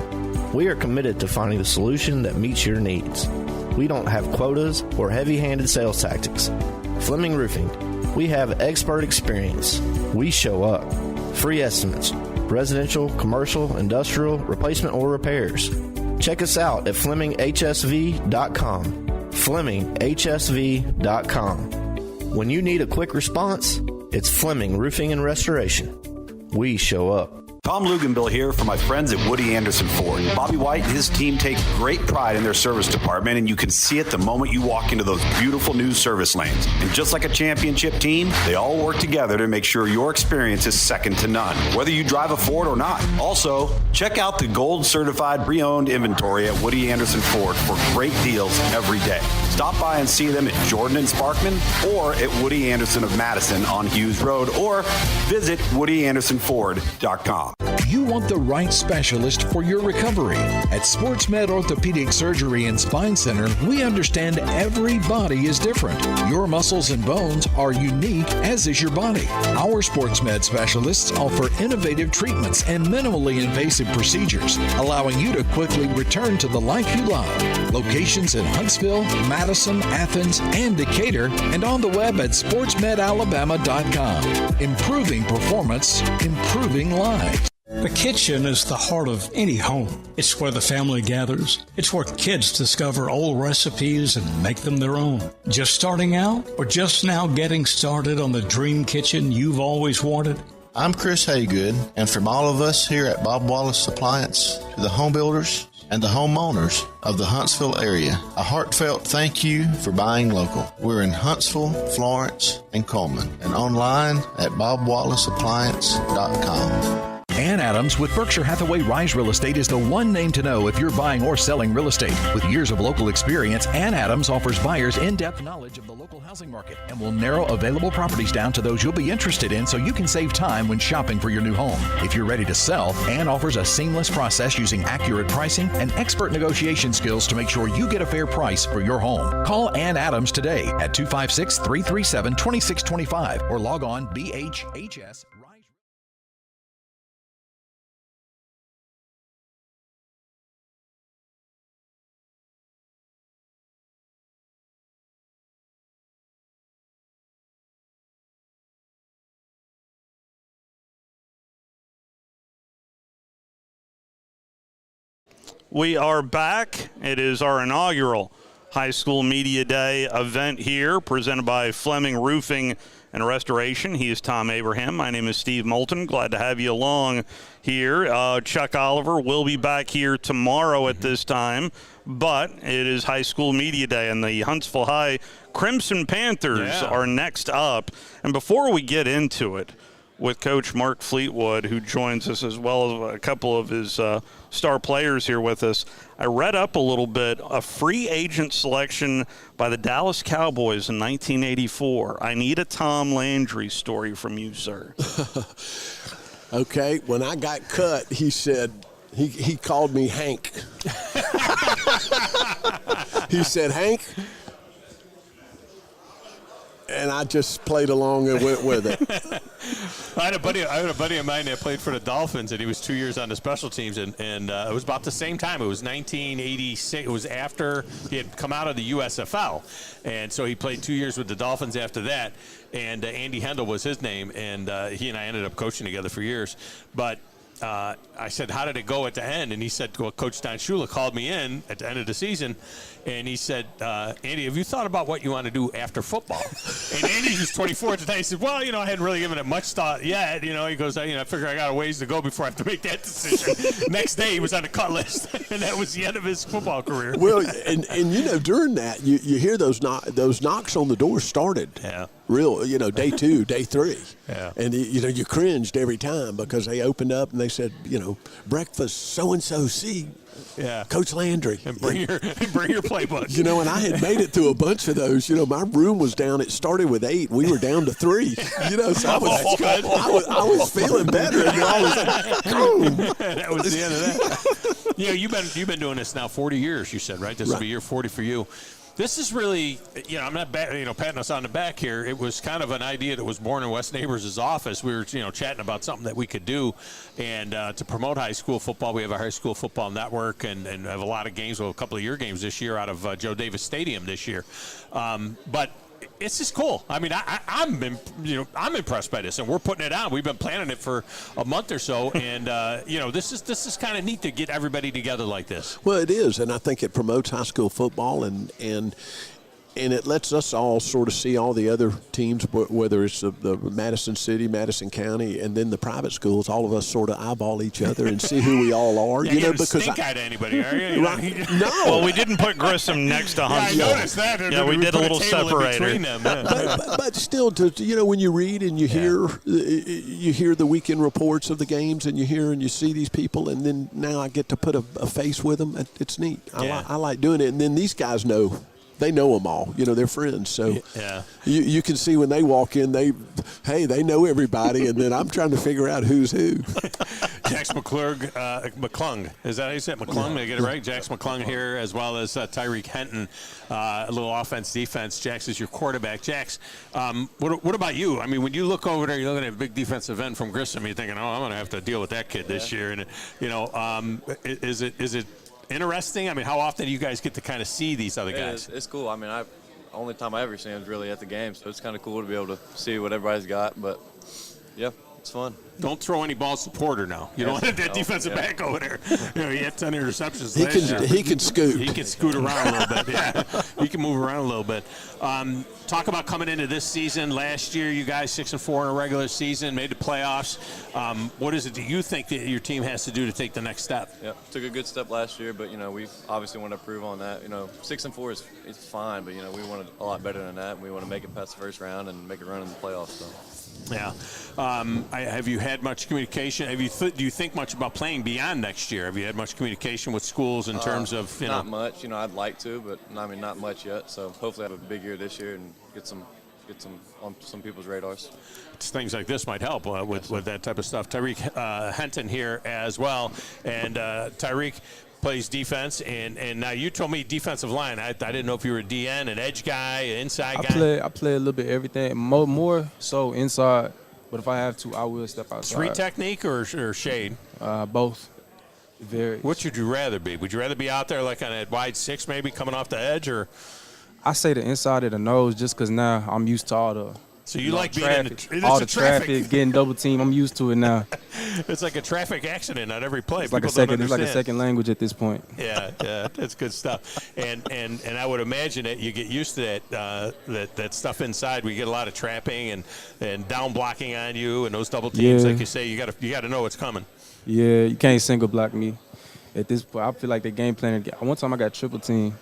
We are committed to finding the solution that meets your needs. We don't have quotas or heavy-handed sales tactics. Fleming Roofing. We have expert experience. We show up. Free estimates. Residential, commercial, industrial, replacement, or repairs. Check us out at FlemingHSV.com. FlemingHSV.com. When you need a quick response, it's Fleming Roofing and Restoration. We show up. Tom Luganbill here for my friends at Woody Anderson Ford. Bobby White and his team take great pride in their service department, and you can see it the moment you walk into those beautiful new service lanes. And just like a championship team, they all work together to make sure your experience is second to none, whether you drive a Ford or not. Also, check out the gold certified pre-owned inventory at Woody Anderson Ford for great deals every day. Stop by and see them at Jordan and Sparkman or at Woody Anderson of Madison on Hughes Road, or visit WoodyAndersonFord.com. You want the right specialist for your recovery. At SportsMed Orthopedic Surgery and Spine Center, we understand every body is different. Your muscles and bones are unique, as is your body. Our SportsMed specialists offer innovative treatments and minimally invasive procedures, allowing you to quickly return to the life you love. Locations in Huntsville, Madison, Athens, and Decatur, and on the web at sportsmedalabama.com. Improving performance, improving lives. The kitchen is the heart of any home. It's where the family gathers. It's where kids discover old recipes and make them their own. Just starting out or just now getting started on the dream kitchen you've always wanted? I'm Chris Haygood, and from all of us here at Bob Wallace Appliance, to the home builders and the homeowners of the Huntsville area, a heartfelt thank you for buying local. We're in Huntsville, Florence, and Coleman, and online at bobwallaceappliance.com. Ann Adams with Berkshire Hathaway Rise Real Estate is the one name to know if you're buying or selling real estate. With years of local experience, Ann Adams offers buyers in-depth knowledge of the local housing market and will narrow available properties down to those you'll be interested in so you can save time when shopping for your new home. If you're ready to sell, Ann offers a seamless process using accurate pricing and expert negotiation skills to make sure you get a fair price for your home. Call Ann Adams today at 256-337-2625 or log on BHHS. We are back. It is our inaugural High School Media Day event here, presented by Fleming Roofing and Restoration. He is Tom Abraham. My name is Steve Moulton. Glad to have you along here. Chuck Oliver will be back here tomorrow at this time, but it is High School Media Day, and the Huntsville High Crimson Panthers are next up. And before we get into it, with Coach Mark Fleetwood, who joins us, as well as a couple of his star players here with us, I read up a little bit, a free agent selection by the Dallas Cowboys in 1984. I need a Tom Landry story from you, sir. Okay, when I got cut, he said, he called me Hank. He said, Hank, and I just played along and went with it. I had a buddy of mine that played for the Dolphins, and he was 2 years on the special teams, and it was about the same time. It was 1986. It was after he had come out of the USFL, and so he played 2 years with the Dolphins after that. And Andy Hendel was his name, and he and I ended up coaching together for years. But I said, how did it go at the end? And he said, well, Coach Don Shula called me in at the end of the season, and he said, Andy, have you thought about what you want to do after football? And Andy was 24 at the time. He said, well, I hadn't really given it much thought yet. He goes, I figure I got a ways to go before I have to make that decision. Next day, he was on the cut list, and that was the end of his football career. Well, and during that, you hear those knocks on the door started. Yeah. Real, day 2, day 3. Yeah. And, you cringed every time because they opened up and they said, breakfast, so-and-so, see, Coach Landry. And bring your playbook. And I had made it through a bunch of those. My room was down. It started with 8. We were down to 3. So I was feeling better. I was like, boom. That was the end of that. You've been doing this now 40 years, you said, right? This will be year 40 for you. This is really, I'm not patting us on the back here. It was kind of an idea that was born in Wes Neighbors' office. We were, chatting about something that we could do. And to promote high school football, we have a high school football network and have a lot of games, a couple of year games this year out of Joe Davis Stadium this year. But it's just cool. I mean, I'm impressed by this, and we're putting it on. We've been planning it for a month or so, and this is kind of neat to get everybody together like this. Well, it is, and I think it promotes high school football, and it lets us all sort of see all the other teams, whether it's the Madison City, Madison County, and then the private schools. All of us sort of eyeball each other and see who we all are. You don't stink eye to anybody, are you? Right? No. Well, we didn't put Grissom next to Huntsville. Yeah, I noticed that. Yeah, we did a little separator. But still, when you read and you hear the weekend reports of the games, and you hear and you see these people, and then now I get to put a face with them. It's neat. I like doing it, and then these guys know. they know them all. You know, they're friends. So yeah. you can see when they walk in, they know everybody, and then I'm trying to figure out who's who. Jax McClung. Is that how you say it? McClung? Did I get it right? Jax McClung here, as well as Tyreek Henton. A little offense, defense. Jax is your quarterback. Jax, what about you? I mean, when you look over there, you're looking at a big defensive end from Grissom. You're thinking, I'm going to have to deal with that kid this year. And is it interesting? I mean, how often do you guys get to kind of see these other guys? It's cool. I mean, only time I ever seen him is really at the game, so it's kind of cool to be able to see what everybody's got. But yeah, it's fun. Don't throw any balls to Porter now. You don't want that defensive back over there. He had 10 interceptions. He can scoot. He can scoot around a little bit. Yeah, he can move around a little bit. Talk about coming into this season. Last year, you guys 6-4 in a regular season, made the playoffs. What is it that you think that your team has to do to take the next step? Yeah, took a good step last year, but we obviously want to improve on that. 6-4 is fine, but we want a lot better than that. We want to make it past the first round and make a run in the playoffs. So. Yeah. Have you had much communication? Do you think much about playing beyond next year? Have you had much communication with schools in terms of Not much. I'd like to, but not much yet. So hopefully I have a big year this year and get some on some people's radars. Things like this might help with that type of stuff. Tyreek Henton here as well, and Tyreek plays defense, and now you told me defensive line. I didn't know if you were a DN, an edge guy, an inside guy. I play a little bit of everything, more so inside, but if I have to, I will step outside. Three technique or shade? Both. What would you rather be? Would you rather be out there like on a wide 6 maybe coming off the edge, or? I say the inside of the nose just because now I'm used to all the So you like being traffic, in all the traffic, getting double team. I'm used to it now. It's like a traffic accident on every play. It's like It's like a second language at this point. Yeah, that's good stuff. And I would imagine that you get used to that stuff inside. We get a lot of trapping and down blocking on you and those double teams. Yeah. Like you say, you got to know what's coming. Yeah, you can't single block me. At this point, I feel like the game plan. One time I got triple team.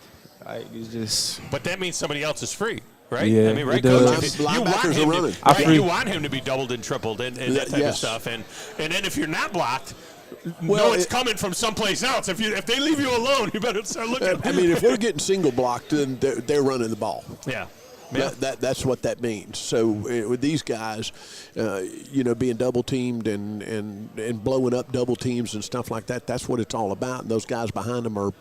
It's just. But that means somebody else is free. Right? Yeah, I mean, right, it does. Coach? You want him to be doubled and tripled and that type of stuff. And then if you're not blocked, it's coming from someplace else. If they leave you alone, you better start looking. I mean, if we're getting single blocked, then they're running the ball. Yeah. That's what that means. So with these guys, being double teamed and blowing up double teams and stuff like that, that's what it's all about. And those guys behind them are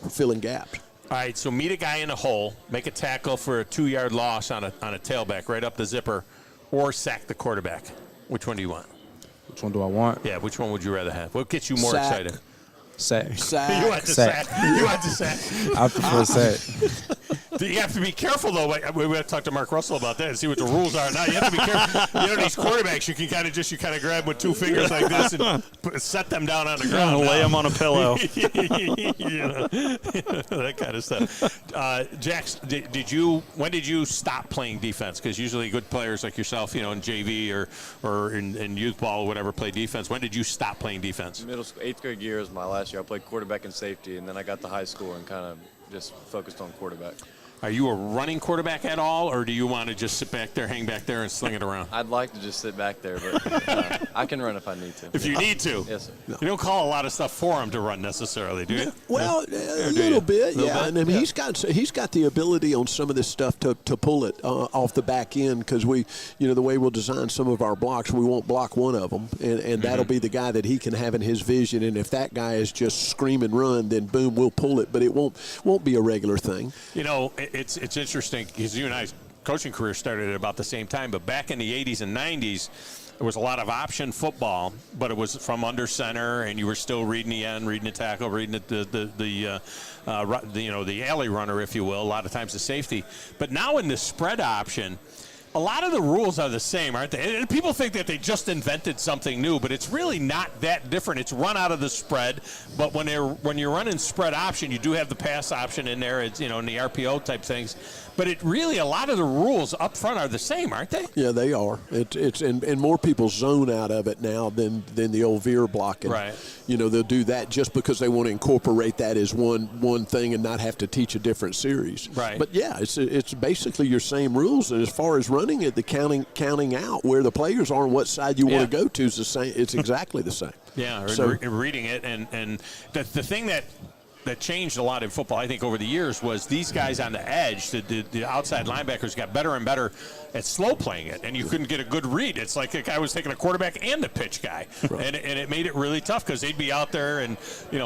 filling gaps. All right, so meet a guy in a hole, make a tackle for a 2-yard loss on a tailback right up the zipper, or sack the quarterback. Which one do you want? Which one do I want? Yeah, which one would you rather have? What gets you more excited? Sack. You want the sack. You want the sack. I prefer sack. You have to be careful, though. We have to talk to Mark Russell about that and see what the rules are. Now, you have to be careful. These quarterbacks, you can kind of grab with 2 fingers like this and set them down on the ground. Lay them on a pillow. That kind of stuff. Jax, when did you stop playing defense? Because usually good players like yourself, in JV or in youth ball or whatever, play defense. When did you stop playing defense? Middle school, 8th grade year was my last year. I played quarterback and safety, and then I got to high school and kind of just focused on quarterback. Are you a running quarterback at all, or do you want to just sit back there, hang back there, and sling it around? I'd like to just sit back there, but I can run if I need to. If you need to. Yes, sir. You don't call a lot of stuff for him to run necessarily, do you? Well, a little bit, yeah. And I mean, he's got the ability on some of this stuff to pull it off the back end because we, the way we'll design some of our blocks, we won't block one of them, and that'll be the guy that he can have in his vision. And if that guy is just screaming run, then boom, we'll pull it. But it won't be a regular thing. It's interesting because you and I's coaching career started at about the same time, but back in the 80s and 90s, there was a lot of option football, but it was from under center, and you were still reading the end, reading the tackle, reading the alley runner, if you will. A lot of times the safety, but now in the spread option, a lot of the rules are the same, aren't they? And people think that they just invented something new, but it's really not that different. It's run out of the spread, but when you're running spread option, you do have the pass option in there. It's in the RPO type things, but it really a lot of the rules up front are the same, aren't they? Yeah, they are. It's and more people zone out of it now than the old veer blocking. Right. They'll do that just because they want to incorporate that as one thing and not have to teach a different series. Right. But yeah, it's basically your same rules. And as far as running it, the counting out where the players are and what side you want to go to is the same. It's exactly the same. Yeah, so, reading it and the thing that that changed a lot in football, I think, over the years was these guys on the edge, the outside linebackers got better and better at slow playing it, and you couldn't get a good read. It's like a guy was taking a quarterback and the pitch guy, and it made it really tough because they'd be out there and,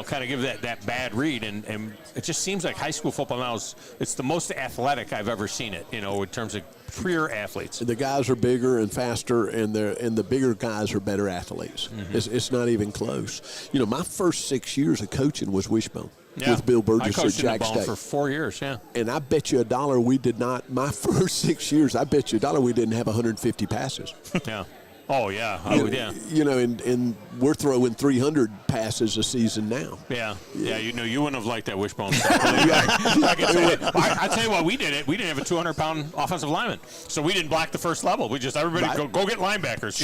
kind of give that bad read, and it just seems like high school football now it's the most athletic I've ever seen it, in terms of career athletes. The guys are bigger and faster, and the bigger guys are better athletes. Mm-hmm. It's not even close. My first 6 years of coaching was Wishbone with Bill I Burgess at coached in the Jack ball State for 4 years, yeah. And I bet you $1 we did not. My first 6 years, I bet you $1 we didn't have 150 passes. Yeah. Oh, yeah. And we're throwing 300 passes a season now. Yeah. Yeah, you wouldn't have liked that Wishbone stuff. I tell you what, we did it. We didn't have a 200-pound offensive lineman, so we didn't block the first level. We just, everybody go get linebackers.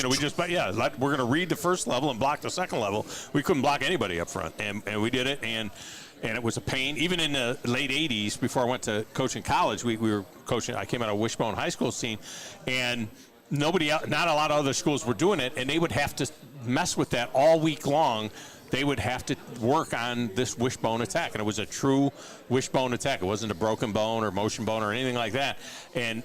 We're going to read the first level and block the second level. We couldn't block anybody up front, and we did it, and it was a pain. Even in the late 80s, before I went to coaching college, we were coaching. I came out of Wishbone High School scene, and not a lot of other schools were doing it, and they would have to mess with that all week long. They would have to work on this wishbone attack, and it was a true wishbone attack. It wasn't a broken bone or motion bone or anything like that. And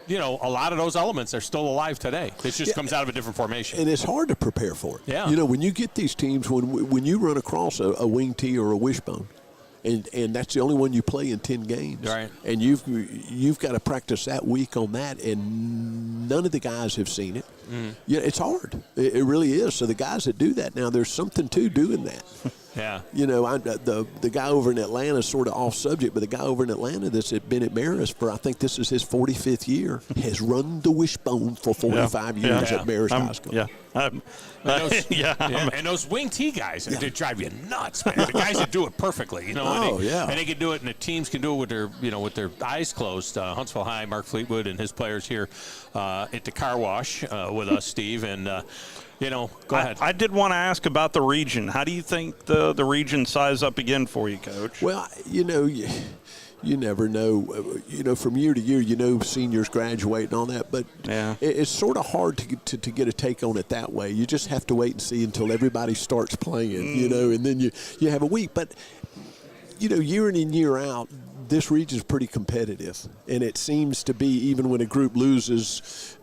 a lot of those elements are still alive today. It just comes out of a different formation. And it's hard to prepare for it. Yeah. When you get these teams, when you run across a wing T or a wishbone, and that's the only one you play in 10 games. Right. And you've got to practice that week on that, and none of the guys have seen it. Mm. Yeah, it's hard. It really is. So the guys that do that now, there's something to doing that. Yeah. The guy over in Atlanta is sort of off subject, but the guy over in Atlanta that's been at Marist for, I think this is his 45th year, has run the wishbone for 45 years at Marist High School. Yeah. And those wing T guys, they drive you nuts, man. The guys that do it perfectly, and they can do it, and the teams can do it with their eyes closed. Huntsville High, Mark Fleetwood and his players here at the car wash with us, Steve, and go ahead. I did want to ask about the region. How do you think the region size up again for you, Coach? Well, you never know. From year to year, seniors graduate and all that, but it's sort of hard to get a take on it that way. You just have to wait and see until everybody starts playing, and then you have a week. But, year in and year out, this region is pretty competitive, and it seems to be, even when a group loses,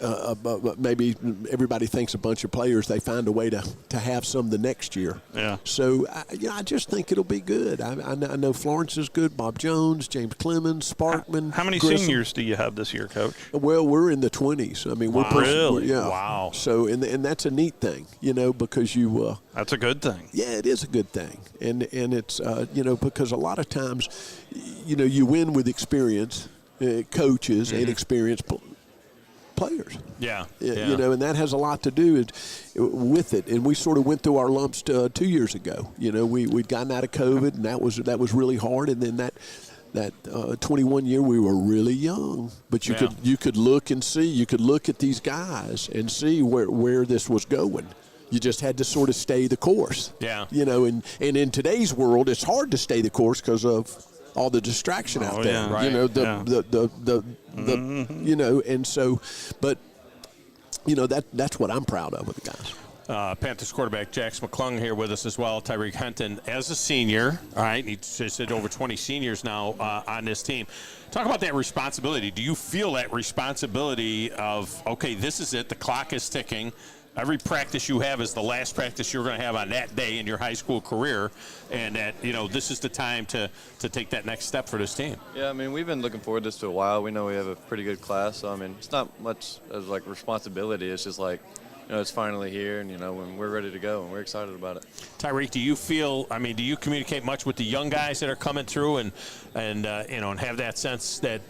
maybe everybody thinks a bunch of players, they find a way to have some the next year. Yeah. So, I just think it'll be good. I know Florence is good, Bob Jones, James Clemens, Sparkman. How many Grissom. seniors do you have this year, Coach? Well, we're in the 20s. I mean, we're Really? Wow. So, and that's a neat thing, because you that's a good thing. Yeah, it is a good thing, and it's because a lot of times, you win with experience, coaches and experienced players. Yeah. And that has a lot to do with it. And we sort of went through our lumps 2 years ago. We'd gotten out of COVID, and that was really hard. And then that 21 year, we were really young, but you could look and see. You could look at these guys and see where this was going. You just had to sort of stay the course. Yeah. And in today's world, it's hard to stay the course because of all the distraction out there. Yeah. Right. And so, but that's what I'm proud of with the guys. Panthers quarterback Jax McClung here with us as well. Tyreek Henton as a senior. All right, he's said over 20 seniors now on this team. Talk about that responsibility. Do you feel that responsibility of, okay, this is it, the clock is ticking, every practice you have is the last practice you're going to have on that day in your high school career, and that this is the time to take that next step for this team? Yeah, I mean, we've been looking forward to this for a while. We know we have a pretty good class, so I mean, it's not much as like responsibility. It's just like, it's finally here, and when we're ready to go, and we're excited about it. Tyreek, do you feel? I mean, do you communicate much with the young guys that are coming through, and have that sense that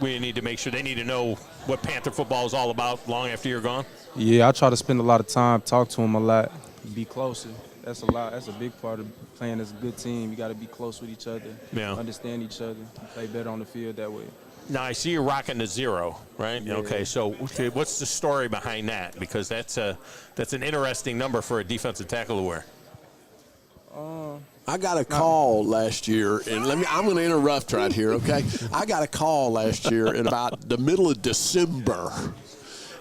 we need to make sure they need to know what Panther football is all about long after you're gone? Yeah, I try to spend a lot of time, talk to them a lot, be closer. That's a lot. That's a big part of playing as a good team. You got to be close with each other, understand each other, play better on the field that way. Now, I see you're rocking the 0, right? Yeah. Okay, so what's the story behind that? Because that's an interesting number for a defensive tackle to wear. I got a call last year, and I'm going to interrupt right here, okay? I got a call last year in about the middle of December,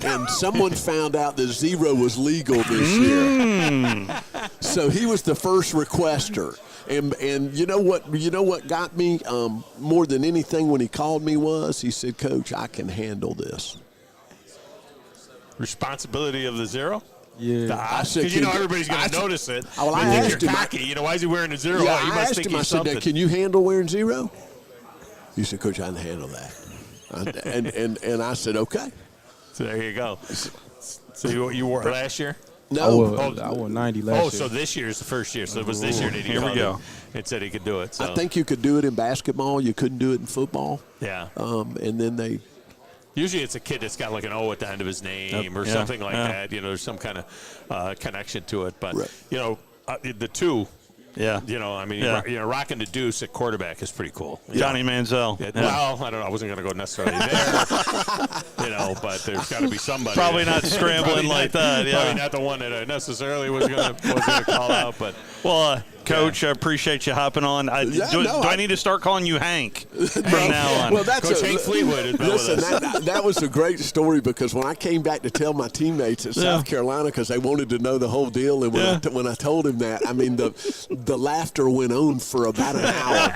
and someone found out that 0 was legal this year. So he was the first requester. And you know what got me more than anything when he called me was he said, Coach, I can handle this. Responsibility of the zero? Yeah. Because everybody's going to notice it. Well, I asked him. Cocky. Why is he wearing a zero? Yeah, He I must asked think him, I he's said, something. can you handle wearing zero? He said, Coach, I can handle that. and I said, okay. So there you go. So you wore it last year? No. I wore 90 last year. So this year is the first year. So it was this year that he called and said he could do it. So. I think you could do it in basketball. You couldn't do it in football. Yeah. And then they. Usually it's a kid that's got like an O at the end of his name or something like that. There's some kind of connection to it. But, the two. Yeah. Rocking the deuce at quarterback is pretty cool. Johnny Manziel. Well, I don't know. I wasn't going to go necessarily there. But there's got to be somebody. Probably not scrambling like that. Yeah. Probably not the one that I necessarily was going to call out. But Coach, I appreciate you hopping on. Do I need to start calling you Hank from now on? Well, that's Coach Hank Fleetwood is listen, that was a great story because when I came back to tell my teammates at South Carolina because they wanted to know the whole deal, and when I told him that, I mean the laughter went on for about an hour,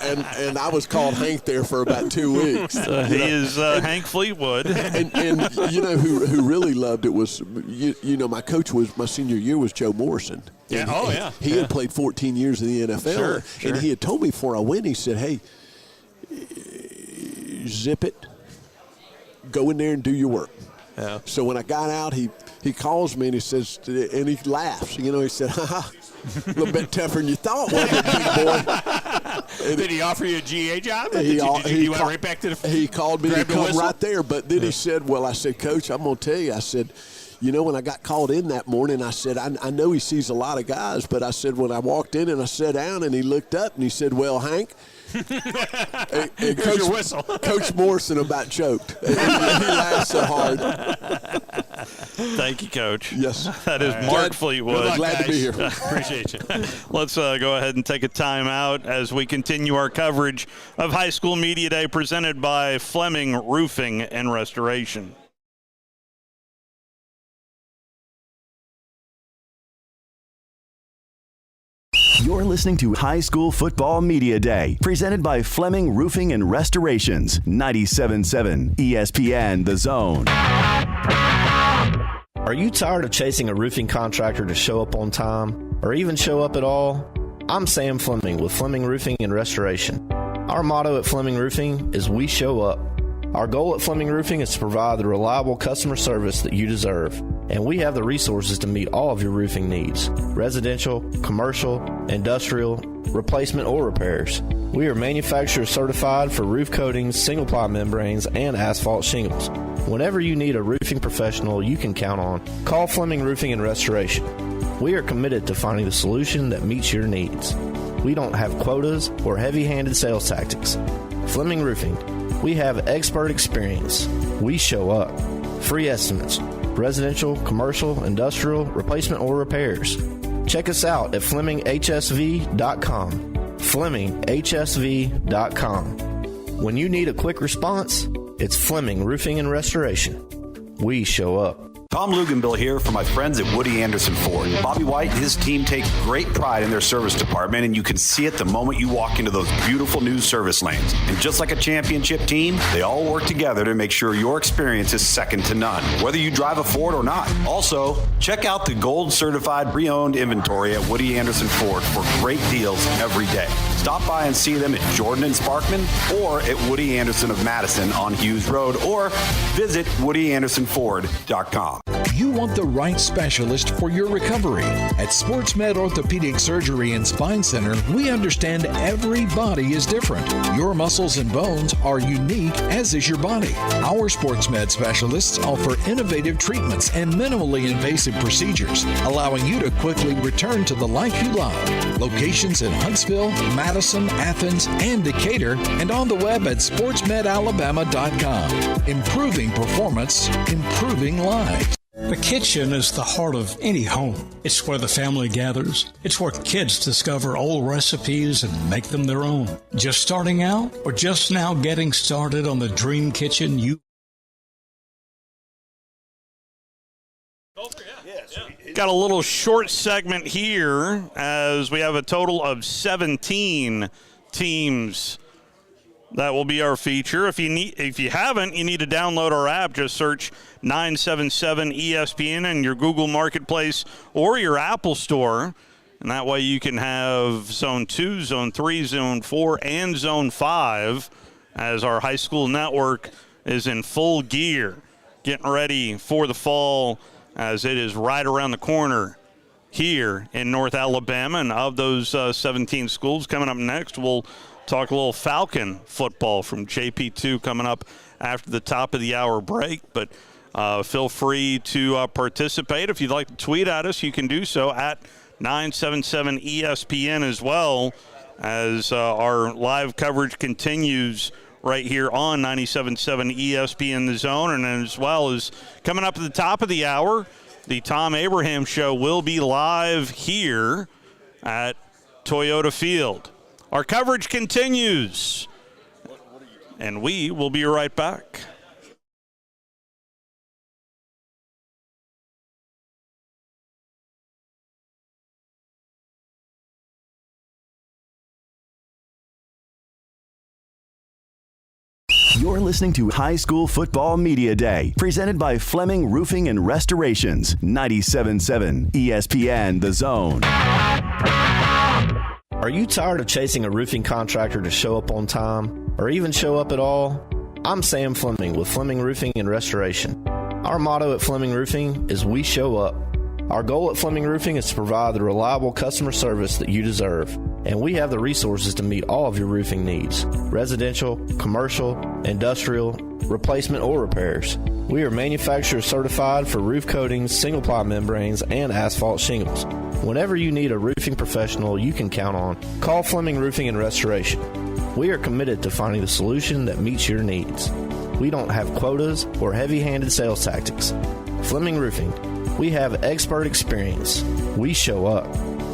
and I was called Hank there for about 2 weeks. He is Hank Fleetwood, and who really loved it was my coach was my senior year was Joe Morrison. Yeah. He had played 14 years in the NFL, Sure. and he had told me before I went, he said, hey, zip it, go in there and do your work. Yeah. So when I got out, he calls me and he says, and he laughs. He said, a little bit tougher than you thought, wasn't it, big boy? Did he offer you a GA job? He went right back to the He called me to come right there, but then he said, I said, Coach, I'm going to tell you, I said, when I got called in that morning, I said, I know he sees a lot of guys, but I said, when I walked in and I sat down and he looked up and he said, well, Hank. and Coach Morrison about choked. He laughed so hard. Thank you, Coach. Yes. That is Mark Fleetwood. Glad to be here. Appreciate you. Let's go ahead and take a time out as we continue our coverage of High School Media Day presented by Fleming Roofing and Restoration. You're listening to High School Football Media Day, presented by Fleming Roofing and Restorations, 97.7 ESPN The Zone. Are you tired of chasing a roofing contractor to show up on time, or even show up at all? I'm Sam Fleming with Fleming Roofing and Restoration. Our motto at Fleming Roofing is we show up. Our goal at Fleming Roofing is to provide the reliable customer service that you deserve, and we have the resources to meet all of your roofing needs: residential, commercial, industrial, replacement, or repairs. We are manufacturer certified for roof coatings, single-ply membranes, and asphalt shingles. Whenever you need a roofing professional you can count on, call Fleming Roofing and Restoration. We are committed to finding the solution that meets your needs. We don't have quotas or heavy-handed sales tactics. Fleming Roofing. We have expert experience. We show up. Free estimates. Residential, commercial, industrial, replacement, or repairs. Check us out at FlemingHSV.com. FlemingHSV.com. When you need a quick response, it's Fleming Roofing and Restoration. We show up. Tom Luganbill here for my friends at Woody Anderson Ford. Bobby White and his team take great pride in their service department, and you can see it the moment you walk into those beautiful new service lanes. And just like a championship team, they all work together to make sure your experience is second to none, whether you drive a Ford or not. Also, check out the gold certified pre-owned inventory at Woody Anderson Ford for great deals every day. Stop by and see them at Jordan and Sparkman or at Woody Anderson of Madison on Hughes Road, or visit WoodyAndersonFord.com. You want the right specialist for your recovery. At SportsMed Orthopedic Surgery and Spine Center, we understand every body is different. Your muscles and bones are unique, as is your body. Our SportsMed specialists offer innovative treatments and minimally invasive procedures, allowing you to quickly return to the life you love. Locations in Huntsville, Madison, Athens, and Decatur, and on the web at sportsmedalabama.com. Improving performance, improving lives. The kitchen is the heart of any home. It's where the family gathers. It's where kids discover old recipes and make them their own. Just starting out or just now getting started on the dream kitchen you... Got a little short segment here as we have a total of 17 teams. That will be our feature. If you haven't, you need to download our app. Just search 977 ESPN in your Google Marketplace or your Apple Store. And that way you can have Zone 2, Zone 3, Zone 4, and Zone 5 as our high school network is in full gear, getting ready for the fall as it is right around the corner here in North Alabama. And of those 17 schools, coming up next, we'll talk a little Falcon football from JP2 coming up after the top of the hour break. But feel free to participate. If you'd like to tweet at us, you can do so at 977 ESPN as well, as our live coverage continues right here on 97.7 ESPN The Zone. And as well as coming up at the top of the hour, the Tom Abraham Show will be live here at Toyota Field. Our coverage continues, and we will be right back. You're listening to High School Football Media Day, presented by Fleming Roofing and Restorations, 97.7 ESPN The Zone. Are you tired of chasing a roofing contractor to show up on time, or even show up at all? I'm Sam Fleming with Fleming Roofing and Restoration. Our motto at Fleming Roofing is we show up. Our goal at Fleming Roofing is to provide the reliable customer service that you deserve, and we have the resources to meet all of your roofing needs: residential, commercial, industrial, replacement, or repairs. We are manufacturer certified for roof coatings, single-ply membranes, and asphalt shingles. Whenever you need a roofing professional you can count on, call Fleming Roofing and Restoration. We are committed to finding the solution that meets your needs. We don't have quotas or heavy-handed sales tactics. Fleming Roofing, we have expert experience. We show up.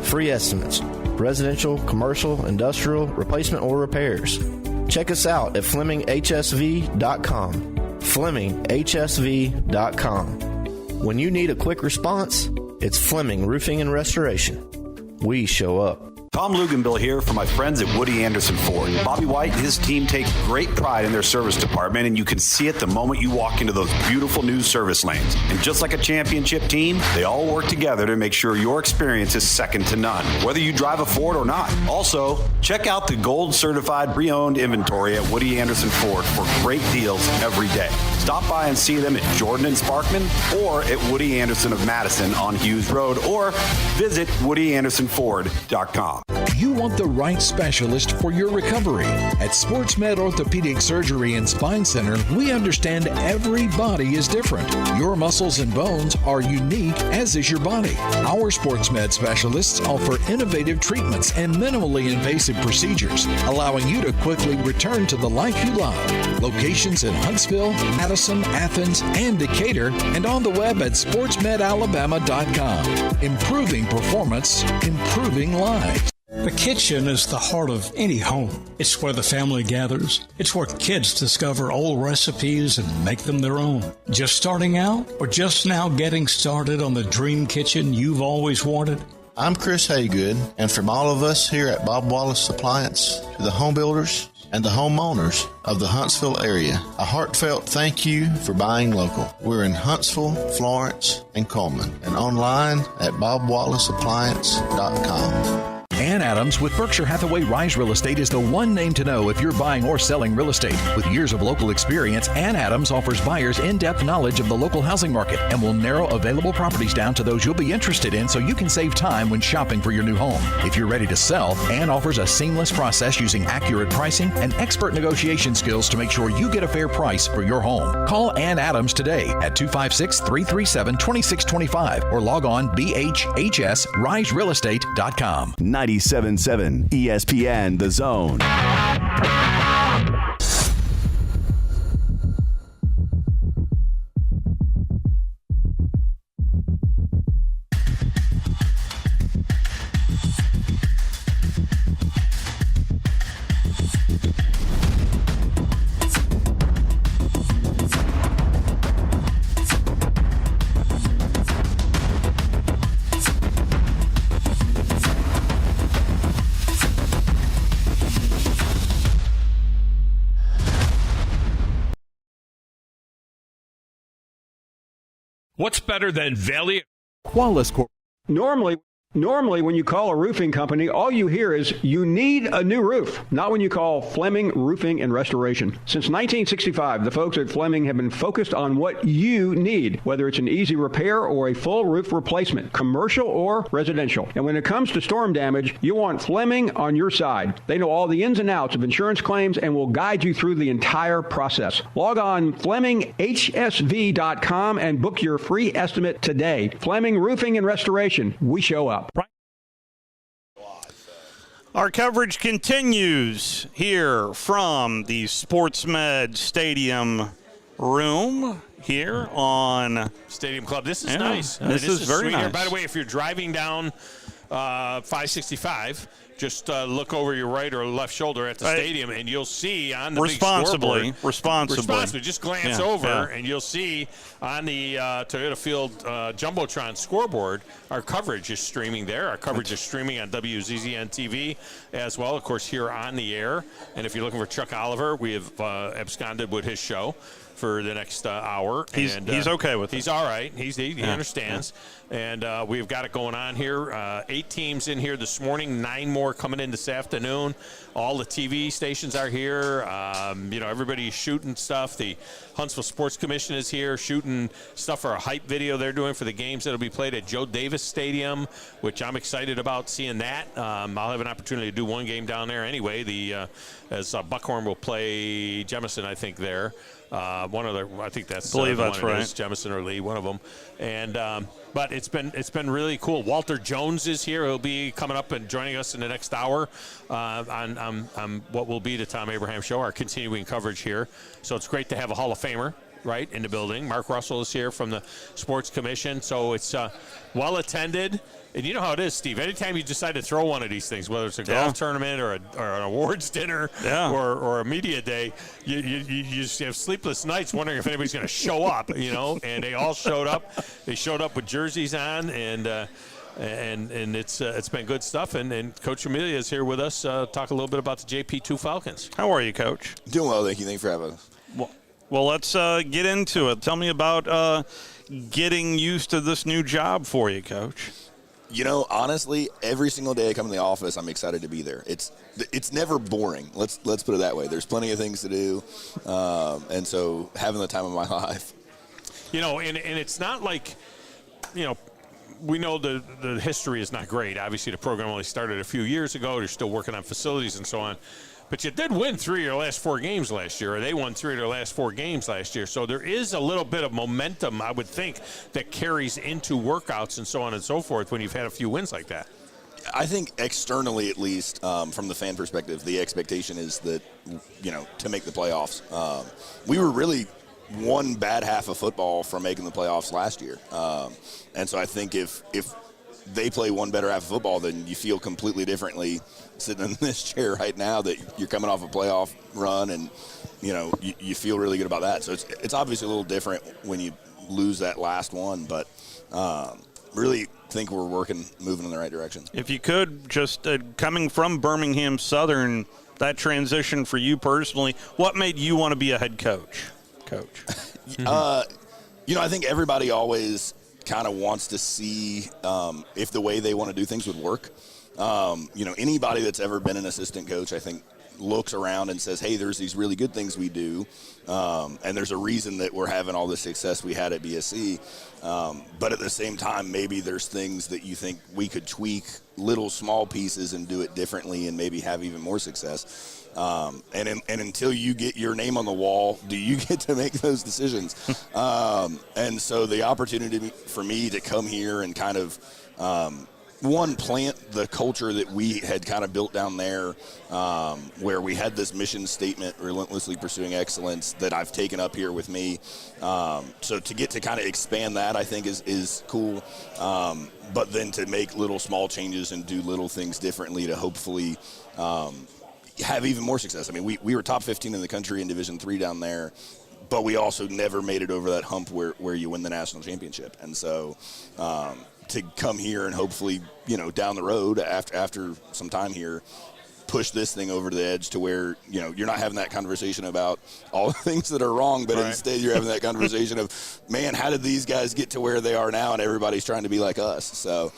Free estimates, residential, commercial, industrial, replacement, or repairs. Check us out at FlemingHSV.com. FlemingHSV.com. When you need a quick response, it's Fleming Roofing and Restoration. We show up. Tom Luganbill here for my friends at Woody Anderson Ford. Bobby White and his team take great pride in their service department, and you can see it the moment you walk into those beautiful new service lanes. And just like a championship team, they all work together to make sure your experience is second to none, whether you drive a Ford or not. Also, check out the gold certified pre-owned inventory at Woody Anderson Ford for great deals every day. Stop by and see them at Jordan and Sparkman or at Woody Anderson of Madison on Hughes Road, or visit WoodyAndersonFord.com. You want the right specialist for your recovery. At Sports Med Orthopedic Surgery and Spine Center, we understand every body is different. Your muscles and bones are unique, as is your body. Our Sports Med specialists offer innovative treatments and minimally invasive procedures, allowing you to quickly return to the life you love. Locations in Huntsville, Madison, Athens, and Decatur, and on the web at sportsmedalabama.com. Improving performance, improving lives. The kitchen is the heart of any home. It's where the family gathers. It's where kids discover old recipes and make them their own. Just starting out, or just now getting started on the dream kitchen you've always wanted? I'm Chris Haygood, and from all of us here at Bob Wallace Appliance, to the home builders and the homeowners of the Huntsville area, a heartfelt thank you for buying local. We're in Huntsville, Florence, and Coleman, and online at bobwallaceappliance.com. Ann Adams with Berkshire Hathaway Rise Real Estate is the one name to know if you're buying or selling real estate. With years of local experience, Ann Adams offers buyers in-depth knowledge of the local housing market and will narrow available properties down to those you'll be interested in so you can save time when shopping for your new home. If you're ready to sell, Ann offers a seamless process using accurate pricing and expert negotiation skills to make sure you get a fair price for your home. Call Ann Adams today at 256-337-2625 or log on bhhsriserealestate.com. 97.7 ESPN The Zone. What's better than Valley? Qualis Corp. Normally, when you call a roofing company, all you hear is, you need a new roof. Not when you call Fleming Roofing and Restoration. Since 1965, the folks at Fleming have been focused on what you need, whether it's an easy repair or a full roof replacement, commercial or residential. And when it comes to storm damage, you want Fleming on your side. They know all the ins and outs of insurance claims and will guide you through the entire process. Log on FlemingHSV.com and book your free estimate today. Fleming Roofing and Restoration. We show up. Our coverage continues here from the SportsMed Stadium room here on Stadium Club. This is nice. This is very sweet nice. here. By the way, if you're driving down 565, just look over your right or left shoulder at the stadium, and you'll see on the responsibly. Just glance over, and you'll see on the Toyota Field Jumbotron scoreboard, our coverage is streaming there. Our coverage is streaming on WZZN TV as well, of course, here on the air. And if you're looking for Chuck Oliver, we have absconded with his show for the next hour. He's okay with it. He's all right. He understands. And we've got it going on here. 8 teams in here this morning, 9 more coming in this afternoon. All the TV stations are here. Everybody's shooting stuff. The Huntsville Sports Commission is here shooting stuff for a hype video they're doing for the games that will be played at Joe Davis Stadium, which I'm excited about seeing that. I'll have an opportunity to do one game down there anyway. As Buckhorn will play Jemison, I think, there. I think that's right. Jemison or Lee, one of them. And but it's been really cool. Walter Jones is here. He'll be coming up and joining us in the next hour on what will be the Tom Abraham Show, our continuing coverage here. So it's great to have a Hall of Famer right in the building. Mark Russell is here from the Sports Commission. So it's well attended. And you know how it is, Steve. Anytime you decide to throw one of these things, whether it's a golf tournament or an awards dinner or a media day, you just have sleepless nights wondering if anybody's going to show up, And they all showed up. They showed up with jerseys on, and it's been good stuff. And Coach Amelia is here with us. Talk a little bit about the JP2 Falcons. How are you, Coach? Doing well, thank you. Thanks for having us. Well, let's get into it. Tell me about getting used to this new job for you, Coach. Honestly, every single day I come in the office, I'm excited to be there. It's never boring. Let's put it that way. There's plenty of things to do, and so having the time of my life. And it's not like, we know the history is not great. Obviously, the program only started a few years ago. They're still working on facilities and so on. But you did win 3 of your last 4 games last year, or they won 3 of their last 4 games last year. So there is a little bit of momentum, I would think, that carries into workouts and so on and so forth when you've had a few wins like that. I think externally, at least, from the fan perspective, the expectation is that, to make the playoffs. We were really one bad half of football from making the playoffs last year. And so I think if they play one better half of football, then you feel completely differently sitting in this chair right now that you're coming off a playoff run, and you feel really good about that. So it's obviously a little different when you lose that last one, but really think we're moving in the right direction. If you could, just coming from Birmingham Southern, that transition for you personally, what made you want to be a head coach? I think everybody always kind of wants to see if the way they want to do things would work. Anybody that's ever been an assistant coach, I think, looks around and says, hey, there's these really good things we do, and there's a reason that we're having all the success we had at BSC. But at the same time, maybe there's things that you think we could tweak, little small pieces, and do it differently and maybe have even more success. And until you get your name on the wall, do you get to make those decisions? And so the opportunity for me to come here and kind of plant the culture that we had kind of built down there, where we had this mission statement, relentlessly pursuing excellence, that I've taken up here with me. So to get to kind of expand that, I think is cool. But then to make little small changes and do little things differently to hopefully have even more success. I mean, we were top 15 in the country in Division III down there, but we also never made it over that hump where you win the national championship. And so to come here and hopefully, down the road after some time here, push this thing over the edge to where, you're not having that conversation about all the things that are wrong, but instead you're having that conversation of, man, how did these guys get to where they are now, and everybody's trying to be like us. So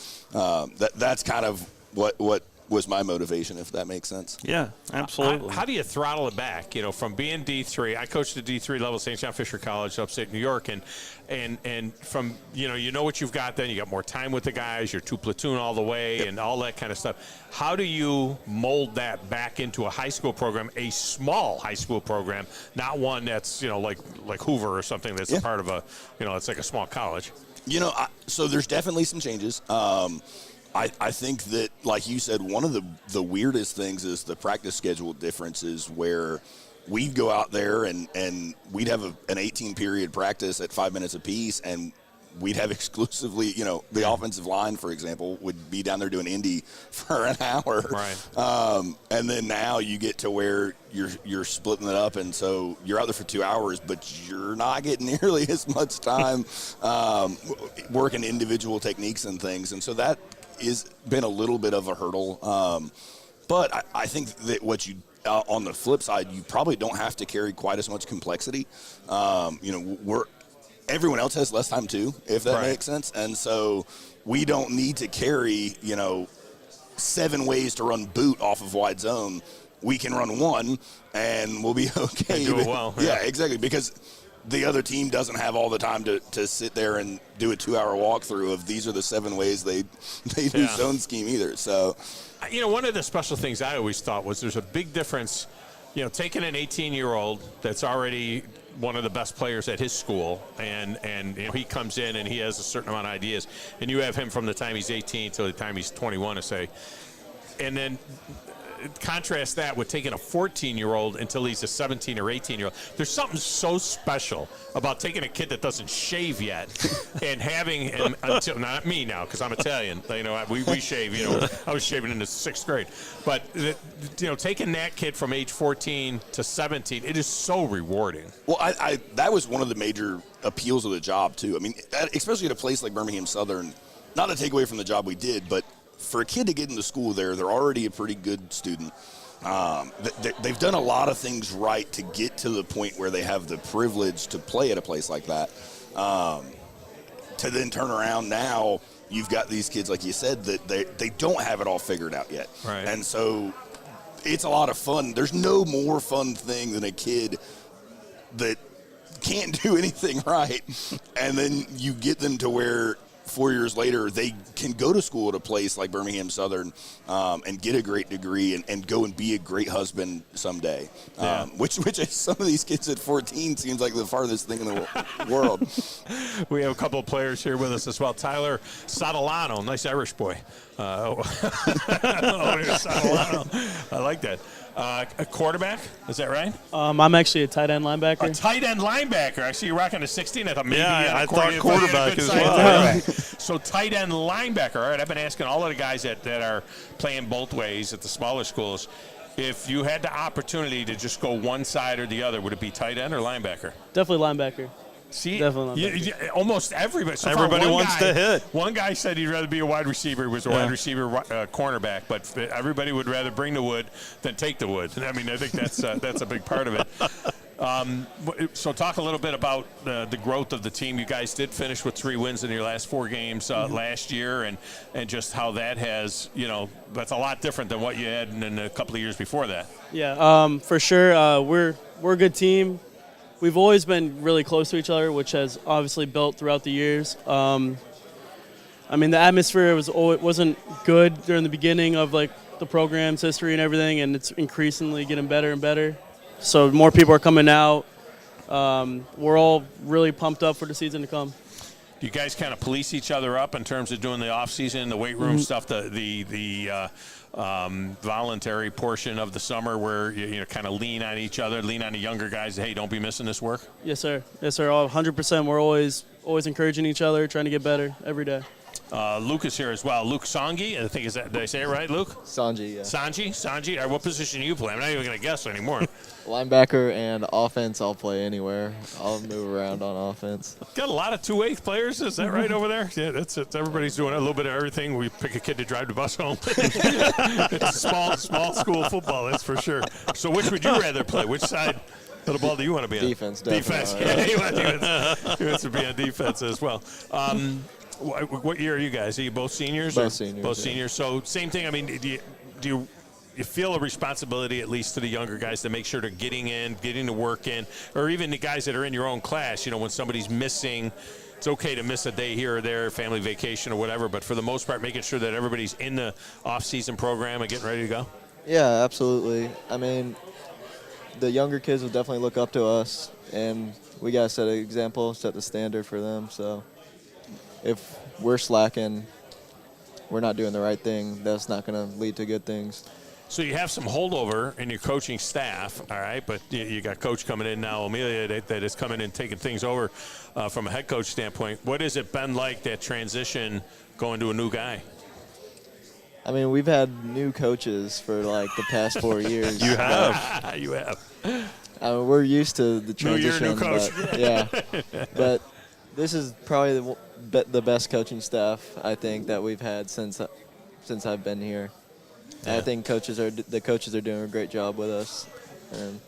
that's kind of what was my motivation, if that makes sense. Yeah, absolutely. How do you throttle it back? From being D3, I coached at D3 level, St. John Fisher College, upstate New York, and from you know what you've got. Then you got more time with the guys. You're 2 platoon all the way, and all that kind of stuff. How do you mold that back into a high school program, a small high school program, not one that's like Hoover or something that's a part of a it's like a small college? So there's definitely some changes. I think that, like you said, one of the weirdest things is the practice schedule differences, where we'd go out there and we'd have an 18-period practice at 5 minutes apiece, and we'd have exclusively, the offensive line, for example, would be down there doing Indy for an hour. Right. And then now you get to where you're splitting it up, and so you're out there for 2 hours, but you're not getting nearly as much time working individual techniques and things. And so that has been a little bit of a hurdle. But I think that on the flip side, you probably don't have to carry quite as much complexity. Everyone else has less time too, if that makes sense. And so we don't need to carry, 7 ways to run boot off of wide zone. We can run one and we'll be okay. And do it well. Yeah, exactly. Because the other team doesn't have all the time to sit there and do a 2-hour walkthrough of these are the 7 ways they do zone scheme either. So, one of the special things I always thought was there's a big difference, taking an 18-year-old that's already one of the best players at his school, and he comes in and he has a certain amount of ideas, and you have him from the time he's 18 till the time he's 21, to say, and then contrast that with taking a 14-year-old until he's a 17 or 18-year-old. There's something so special about taking a kid that doesn't shave yet and having him until, not me now because I'm Italian, we shave, I was shaving in the 6th grade, but taking that kid from age 14 to 17, it is so rewarding. Well, I that was one of the major appeals of the job too. I mean, especially at a place like Birmingham Southern, not to take away from the job we did, but for a kid to get into school there, they're already a pretty good student. They've done a lot of things right to get to the point where they have the privilege to play at a place like that. To then turn around now, you've got these kids, like you said, that they don't have it all figured out yet. Right. And so it's a lot of fun. There's no more fun thing than a kid that can't do anything right, and then you get them to where 4 years later, they can go to school at a place like Birmingham Southern and get a great degree and go and be a great husband someday. Which some of these kids at 14 seems like the farthest thing in the world. We have a couple of players here with us as well. Tyler Sadolano, nice Irish boy. Sadolano. I like that. A quarterback, is that right? I'm actually a tight end linebacker. A tight end linebacker. I see you're rocking a 16. I thought maybe I thought quarterback as well. Quarterback. So tight end linebacker. All right, I've been asking all of the guys that are playing both ways at the smaller schools, if you had the opportunity to just go one side or the other, would it be tight end or linebacker? Definitely linebacker. See, definitely almost everybody. So everybody wants to hit. One guy said he'd rather be a wide receiver. He was a wide receiver cornerback, but everybody would rather bring the wood than take the wood. I mean, I think that's a big part of it. So talk a little bit about the growth of the team. You guys did finish with 3 wins in your last 4 games last year, and just how that has, that's a lot different than what you had in a couple of years before that. Yeah, for sure. We're a good team. We've always been really close to each other, which has obviously built throughout the years. I mean, the atmosphere wasn't good during the beginning of the program's history and everything, and it's increasingly getting better and better. So more people are coming out. We're all really pumped up for the season to come. Do you guys kind of police each other up in terms of doing the off season, the weight room stuff, the voluntary portion of the summer where you kind of lean on each other, lean on the younger guys? Hey, don't be missing this work. Yes, sir. Yes, sir. 100%. We're always encouraging each other, trying to get better every day. Luke is here as well. Luke Sangi, I think, did I say it right, Luke? Sanji, yeah. Sanji? All right, what position do you play? I'm not even going to guess anymore. Linebacker and offense, I'll play anywhere. I'll move around on offense. Got a lot of 2A players, is that right over there? Yeah, that's it. Everybody's doing a little bit of everything. We pick a kid to drive the bus home. It's small school football, that's for sure. So which would you rather play? Which side of the ball do you want to be on? Defense, definitely. Defense, yeah. He wants to be on defense as well. What year are you guys? Are you both seniors? Both seniors. Both yeah. seniors. So same thing. I mean, do you feel a responsibility, at least to the younger guys, to make sure they're getting the work in, or even the guys that are in your own class? You know, when somebody's missing, it's okay to miss a day here or there, family vacation or whatever, but for the most part, making sure that everybody's in the off-season program and getting ready to go? Yeah, absolutely. I mean, the younger kids will definitely look up to us, and we got to set an example, set the standard for them. So if we're slacking, we're not doing the right thing, that's not going to lead to good things. So you have some holdover in your coaching staff, all right, but you got coach coming in now, Amelia, that is coming in taking things over from a head coach standpoint. What has it been like, that transition, going to a new guy? I mean, we've had new coaches for like the past 4 years. You have. You have. We're used to the transition. New year, new coach. But, yeah. But this is probably the best coaching staff, I think, that we've had since I've been here. Yeah. I think the coaches are doing a great job with us. And,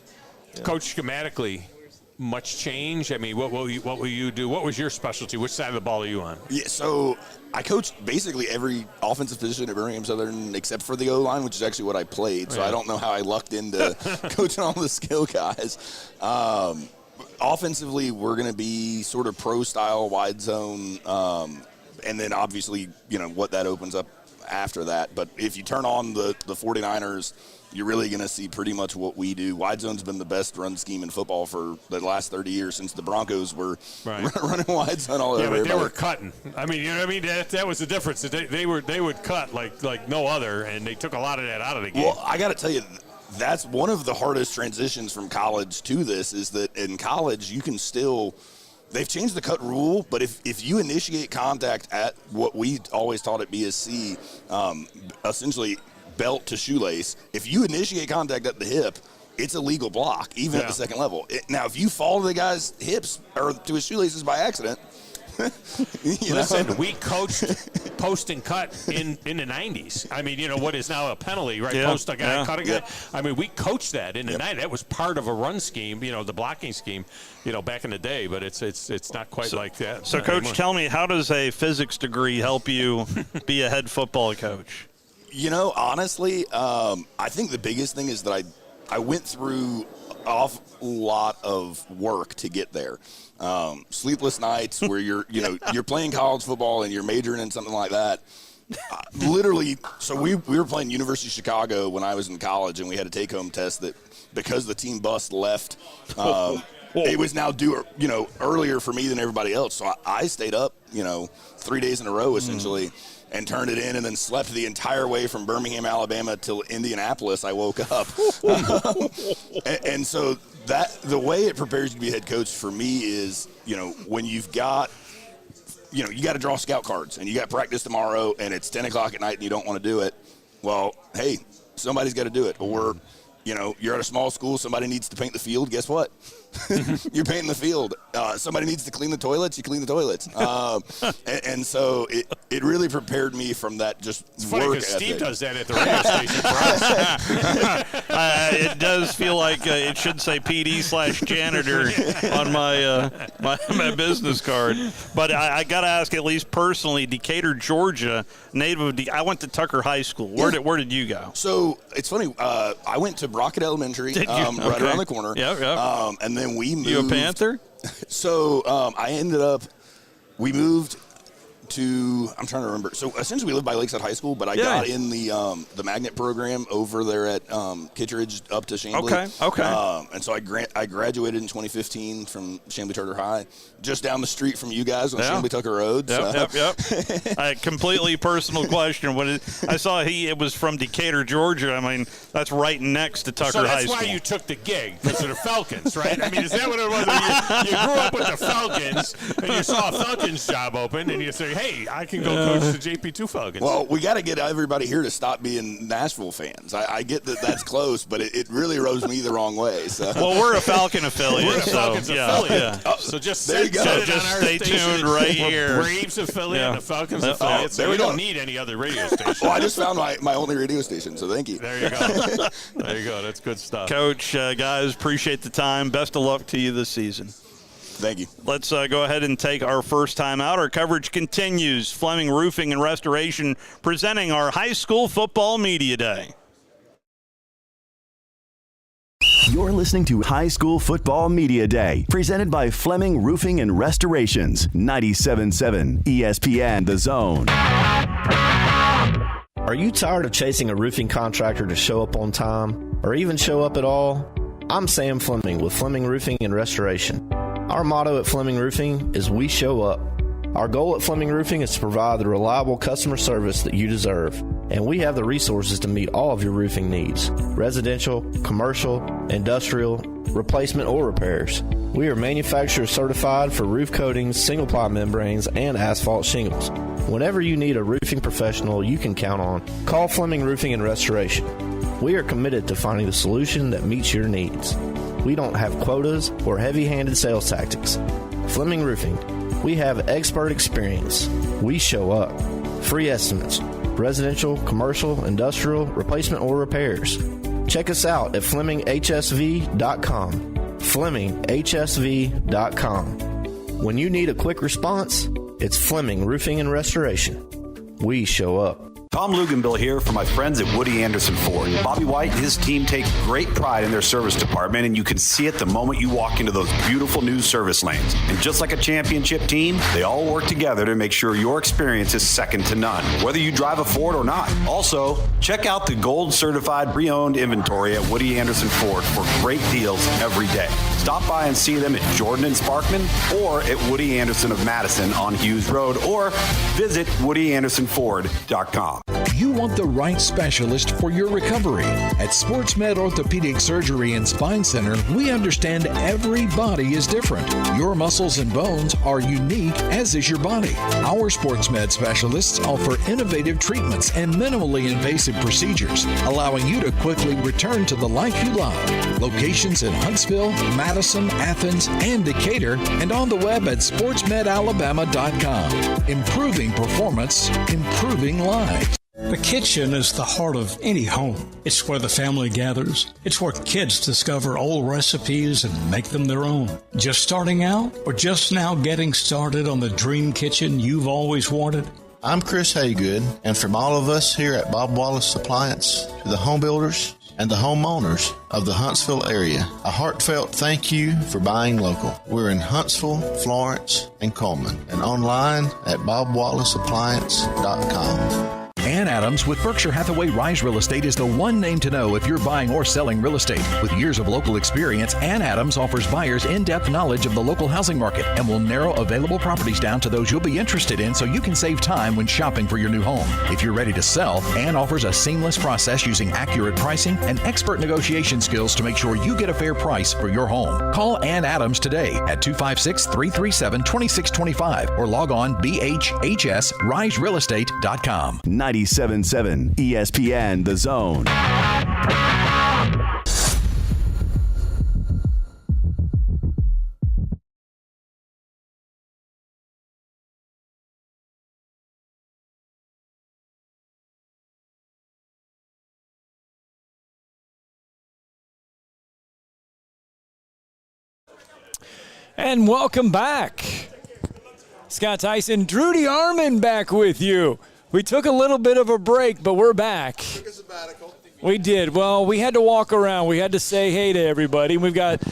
yeah. Coach, schematically, much change? I mean, what will you do? What was your specialty? Which side of the ball are you on? Yeah, so I coached basically every offensive position at Birmingham Southern except for the O-line, which is actually what I played. So I don't know how I lucked into coaching all the skill guys. Offensively, we're going to be sort of pro-style, wide zone, and then obviously, you know, what that opens up after that. But if you turn on the 49ers, you're really going to see pretty much what we do. Wide zone's been the best run scheme in football for the last 30 years since the Broncos were running wide zone all over. Yeah, but everybody. they were cutting. I mean, you know what I mean? That was the difference. They would cut like no other, and they took a lot of that out of the game. Well, I got to tell you, that's one of the hardest transitions from college to this, is that in college you can still – they've changed the cut rule, but if you initiate contact at what we always taught at BSC, essentially belt to shoelace, if you initiate contact at the hip, it's a legal block, even at the second level. Now, if you fall to the guy's hips or to his shoelaces by accident, Listen, we coached post and cut in the 90s. I mean, you know, what is now a penalty, right? Yeah. Post a guy, cut a guy. Yeah. I mean, we coached that in the 90s. That was part of a run scheme, you know, the blocking scheme, you know, back in the day. But it's not quite like that. So, Coach, tell me, how does a physics degree help you be a head football coach? You know, honestly, I think the biggest thing is that I went through an awful lot of work to get there. Sleepless nights where you're playing college football and you're majoring in something like that. Literally, so we were playing University of Chicago when I was in college, and we had a take-home test that because the team bus left, it was now due, earlier for me than everybody else. So I stayed up, 3 days in a row essentially. And turned it in, and then slept the entire way from Birmingham, Alabama, till Indianapolis. I woke up, and so the way it prepares you to be a head coach for me is, when you've got, you got to draw scout cards, and you got practice tomorrow, and it's 10 o'clock at night, and you don't want to do it. Well, hey, somebody's got to do it, or you're at a small school, somebody needs to paint the field. Guess what? You're painting the field. Somebody needs to clean the toilets. You clean the toilets. And so it really prepared me from that just it's work funny ethic. Steve does that at the radio station for us. It does feel like it should say PD/janitor on my business card. But I got to ask, at least personally, Decatur, Georgia, native of I went to Tucker High School. Where did you go? So it's funny. I went to Brockett Elementary, right around the corner. Yeah. And then we moved. You a Panther? So we moved to, I'm trying to remember. So essentially we lived by Lakeside High School, but I got in the magnet program over there at Kittredge up to Chamblee. Okay. And so I graduated in 2015 from Chamblee Tucker High, just down the street from you guys on Chamblee Tucker Road. Yep. A completely personal question. I saw it was from Decatur, Georgia. I mean, that's right next to Tucker High School. So that's why you took the gig, because of the Falcons, right? I mean, is that what it was? You grew up with the Falcons, and you saw a Falcons job open, and you say, hey, I can go coach the JP2 Falcons. Well, we got to get everybody here to stop being Nashville fans. I get that that's close, but it really rubs me the wrong way. So. Well, we're a Falcon affiliate. We're a Falcons affiliate. Yeah. Oh, so just there you go. Just stay tuned right here. Braves affiliate and a Falcons affiliate. So we don't need any other radio station. Well, I just found my only radio station, so thank you. There you go. There you go. That's good stuff. Coach, guys, appreciate the time. Best of luck to you this season. Thank you. Let's go ahead and take our first time out. Our coverage continues. Fleming Roofing and Restoration presenting our high school football media day. You're listening to High School Football Media Day, presented by Fleming Roofing and Restorations, 97.7 ESPN The Zone. Are you tired of chasing a roofing contractor to show up on time or even show up at all? I'm Sam Fleming with Fleming Roofing and Restoration. Our motto at Fleming Roofing is we show up. Our goal at Fleming Roofing is to provide the reliable customer service that you deserve, and we have the resources to meet all of your roofing needs: residential, commercial, industrial, replacement, or repairs. We are manufacturer certified for roof coatings, single-ply membranes, and asphalt shingles. Whenever you need a roofing professional you can count on, call Fleming Roofing and Restoration. We are committed to finding the solution that meets your needs. We don't have quotas or heavy-handed sales tactics. Fleming Roofing, we have expert experience. We show up. Free estimates, residential, commercial, industrial, replacement, or repairs. Check us out at FlemingHSV.com. FlemingHSV.com. When you need a quick response, it's Fleming Roofing and Restoration. We show up. Tom Luganbill here for my friends at Woody Anderson Ford. Bobby White and his team take great pride in their service department, and you can see it the moment you walk into those beautiful new service lanes. And just like a championship team, they all work together to make sure your experience is second to none, whether you drive a Ford or not. Also, check out the gold certified pre-owned inventory at Woody Anderson Ford for great deals every day. Stop by and see them at Jordan and Sparkman or at Woody Anderson of Madison on Hughes Road, or visit WoodyAndersonFord.com. You want the right specialist for your recovery. At SportsMed Orthopedic Surgery and Spine Center, we understand every body is different. Your muscles and bones are unique, as is your body. Our SportsMed specialists offer innovative treatments and minimally invasive procedures, allowing you to quickly return to the life you love. Locations in Huntsville, Madison, Athens, and Decatur, and on the web at sportsmedalabama.com. Improving performance, improving lives. The kitchen is the heart of any home. It's where the family gathers. It's where kids discover old recipes and make them their own. Just starting out or just now getting started on the dream kitchen you've always wanted? I'm Chris Haygood, and from all of us here at Bob Wallace Appliance, to the home builders and the homeowners of the Huntsville area, a heartfelt thank you for buying local. We're in Huntsville, Florence, and Coleman, and online at bobwallaceappliance.com. Ann Adams with Berkshire Hathaway Rise Real Estate is the one name to know if you're buying or selling real estate. With years of local experience, Ann Adams offers buyers in-depth knowledge of the local housing market and will narrow available properties down to those you'll be interested in so you can save time when shopping for your new home. If you're ready to sell, Ann offers a seamless process using accurate pricing and expert negotiation skills to make sure you get a fair price for your home. Call Ann Adams today at 256-337-2625 or log on bhhsriserealestate.com. 97.7 ESPN The Zone. And welcome back. Scott Tyson, Drew DeArmond back with you. We took a little bit of a break, but we're back. Took a sabbatical. We did. Well, we had to walk around. We had to say hey to everybody. We've got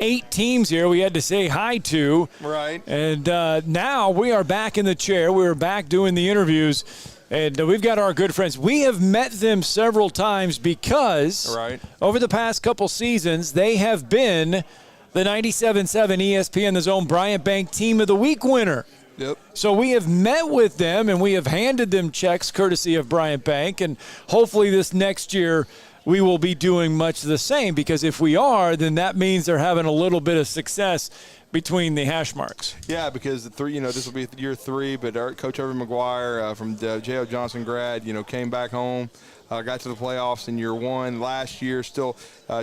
8 teams here we had to say hi to. Right. And now we are back in the chair. We're back doing the interviews. And we've got our good friends. We have met them several times because over the past couple seasons, they have been the 97.7 ESPN The Zone Bryant Bank Team of the Week winner. Yep. So we have met with them, and we have handed them checks courtesy of Bryant Bank, and hopefully this next year we will be doing much the same, because if we are, then that means they're having a little bit of success between the hash marks. Yeah, because this will be year 3, but our Coach Irvin McGuire from J.O. Johnson grad, came back home, got to the playoffs in year 1 last year, still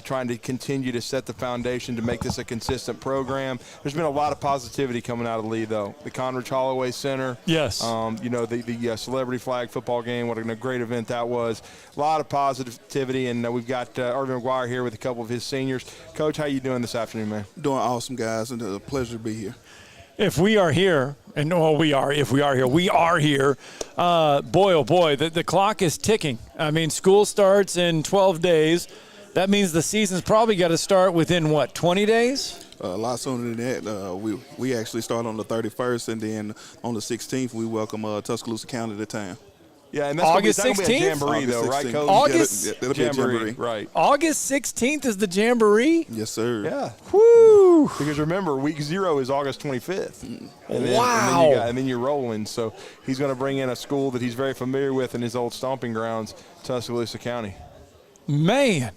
trying to continue to set the foundation to make this a consistent program. There's been a lot of positivity coming out of Lee, though. The Conridge Holloway Center. Yes. The celebrity flag football game, what a great event that was. A lot of positivity, and we've got Irvin McGuire here with a couple of his seniors. Coach, how you doing this afternoon, man? Doing awesome, guys, and it's a pleasure to be here. If we are here, and we are here, boy, oh boy, the clock is ticking. I mean, school starts in 12 days. That means the season's probably got to start within, 20 days? A lot sooner than that. We actually start on the 31st, and then on the 16th, we welcome Tuscaloosa County to town. Yeah, and that's August gonna be a 16th? jamboree, though, right, Coach? August? It'll be a jamboree. Right. August 16th is the jamboree? Yes, sir. Yeah. Woo! Because remember, week 0 is August 25th. Wow. And then you're rolling. So he's going to bring in a school that he's very familiar with in his old stomping grounds, Tuscaloosa County. Man.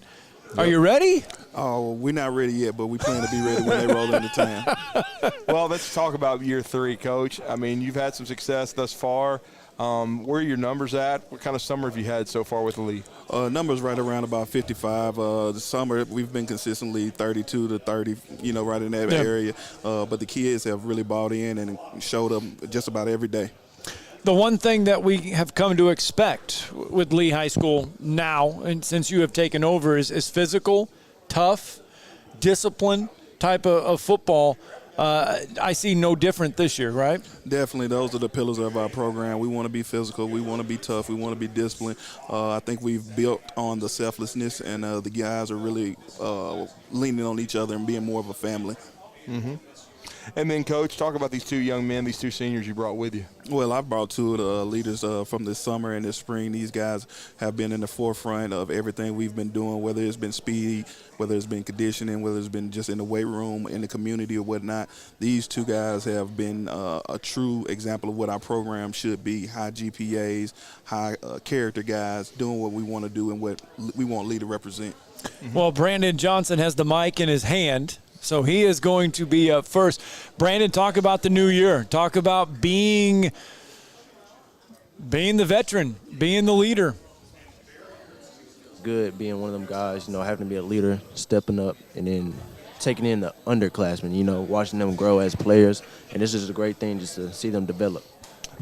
Are you ready? Oh, we're not ready yet, but we plan to be ready when they roll into town. Well, let's talk about year 3, Coach. I mean, you've had some success thus far. Where are your numbers at? What kind of summer have you had so far with the league? Numbers right around about 55. The summer, we've been consistently 32 to 30, right in that area. But the kids have really bought in and showed up just about every day. The one thing that we have come to expect with Lee High School now, and since you have taken over, is physical, tough, discipline type of football. I see no different this year, right? Definitely. Those are the pillars of our program. We want to be physical. We want to be tough. We want to be disciplined. I think we've built on the selflessness, and the guys are really leaning on each other and being more of a family. Mm-hmm. And then, Coach, talk about these 2 young men, these 2 seniors you brought with you. Well, I brought 2 of the leaders from this summer and this spring. These guys have been in the forefront of everything we've been doing, whether it's been speed, whether it's been conditioning, whether it's been just in the weight room, in the community or whatnot. These 2 guys have been a true example of what our program should be: high GPAs, high character guys, doing what we want to do and what we want Lee to represent. Mm-hmm. Well, Brandon Johnson has the mic in his hand, so he is going to be up first. Brandon, talk about the new year. Talk about being the veteran, being the leader. Good being one of them guys, having to be a leader, stepping up, and then taking in the underclassmen, watching them grow as players. And this is a great thing just to see them develop.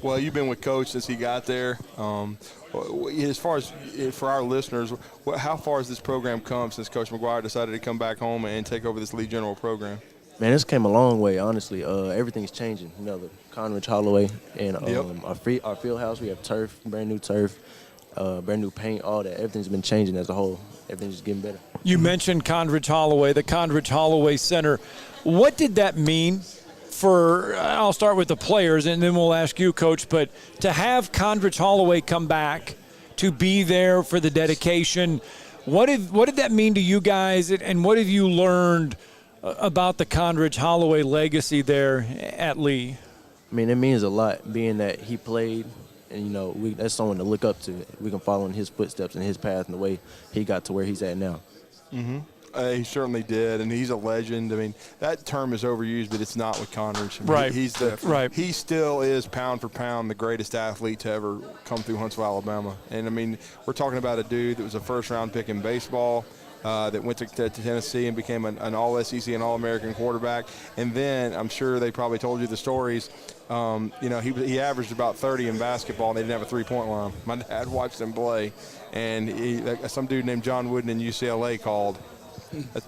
Well, you've been with Coach since he got there. As far as for our listeners, how far has this program come since Coach McGuire decided to come back home and take over this Lee General program? Man, this came a long way, honestly. Everything's changing. The Conridge Holloway and our field house, we have turf, brand new turf, brand new paint, all that. Everything's been changing as a whole. Everything's just getting better. You mentioned Conridge Holloway, the Conridge Holloway Center. What did that mean I'll start with the players, and then we'll ask you, Coach, but to have Conridge Holloway come back, to be there for the dedication, what did that mean to you guys, and what have you learned about the Conridge Holloway legacy there at Lee? I mean, it means a lot, being that he played, and, that's someone to look up to. We can follow in his footsteps and his path and the way he got to where he's at now. Mm-hmm. He certainly did, and he's a legend. I mean, that term is overused, but it's not with Conridge. I mean, right. He still is, pound for pound, the greatest athlete to ever come through Huntsville, Alabama. And, I mean, we're talking about a dude that was a first-round pick in baseball, that went to Tennessee and became an all-SEC and all-American quarterback. And then I'm sure they probably told you the stories. He averaged about 30 in basketball, and they didn't have a three-point line. My dad watched him play, and some dude named John Wooden in UCLA called.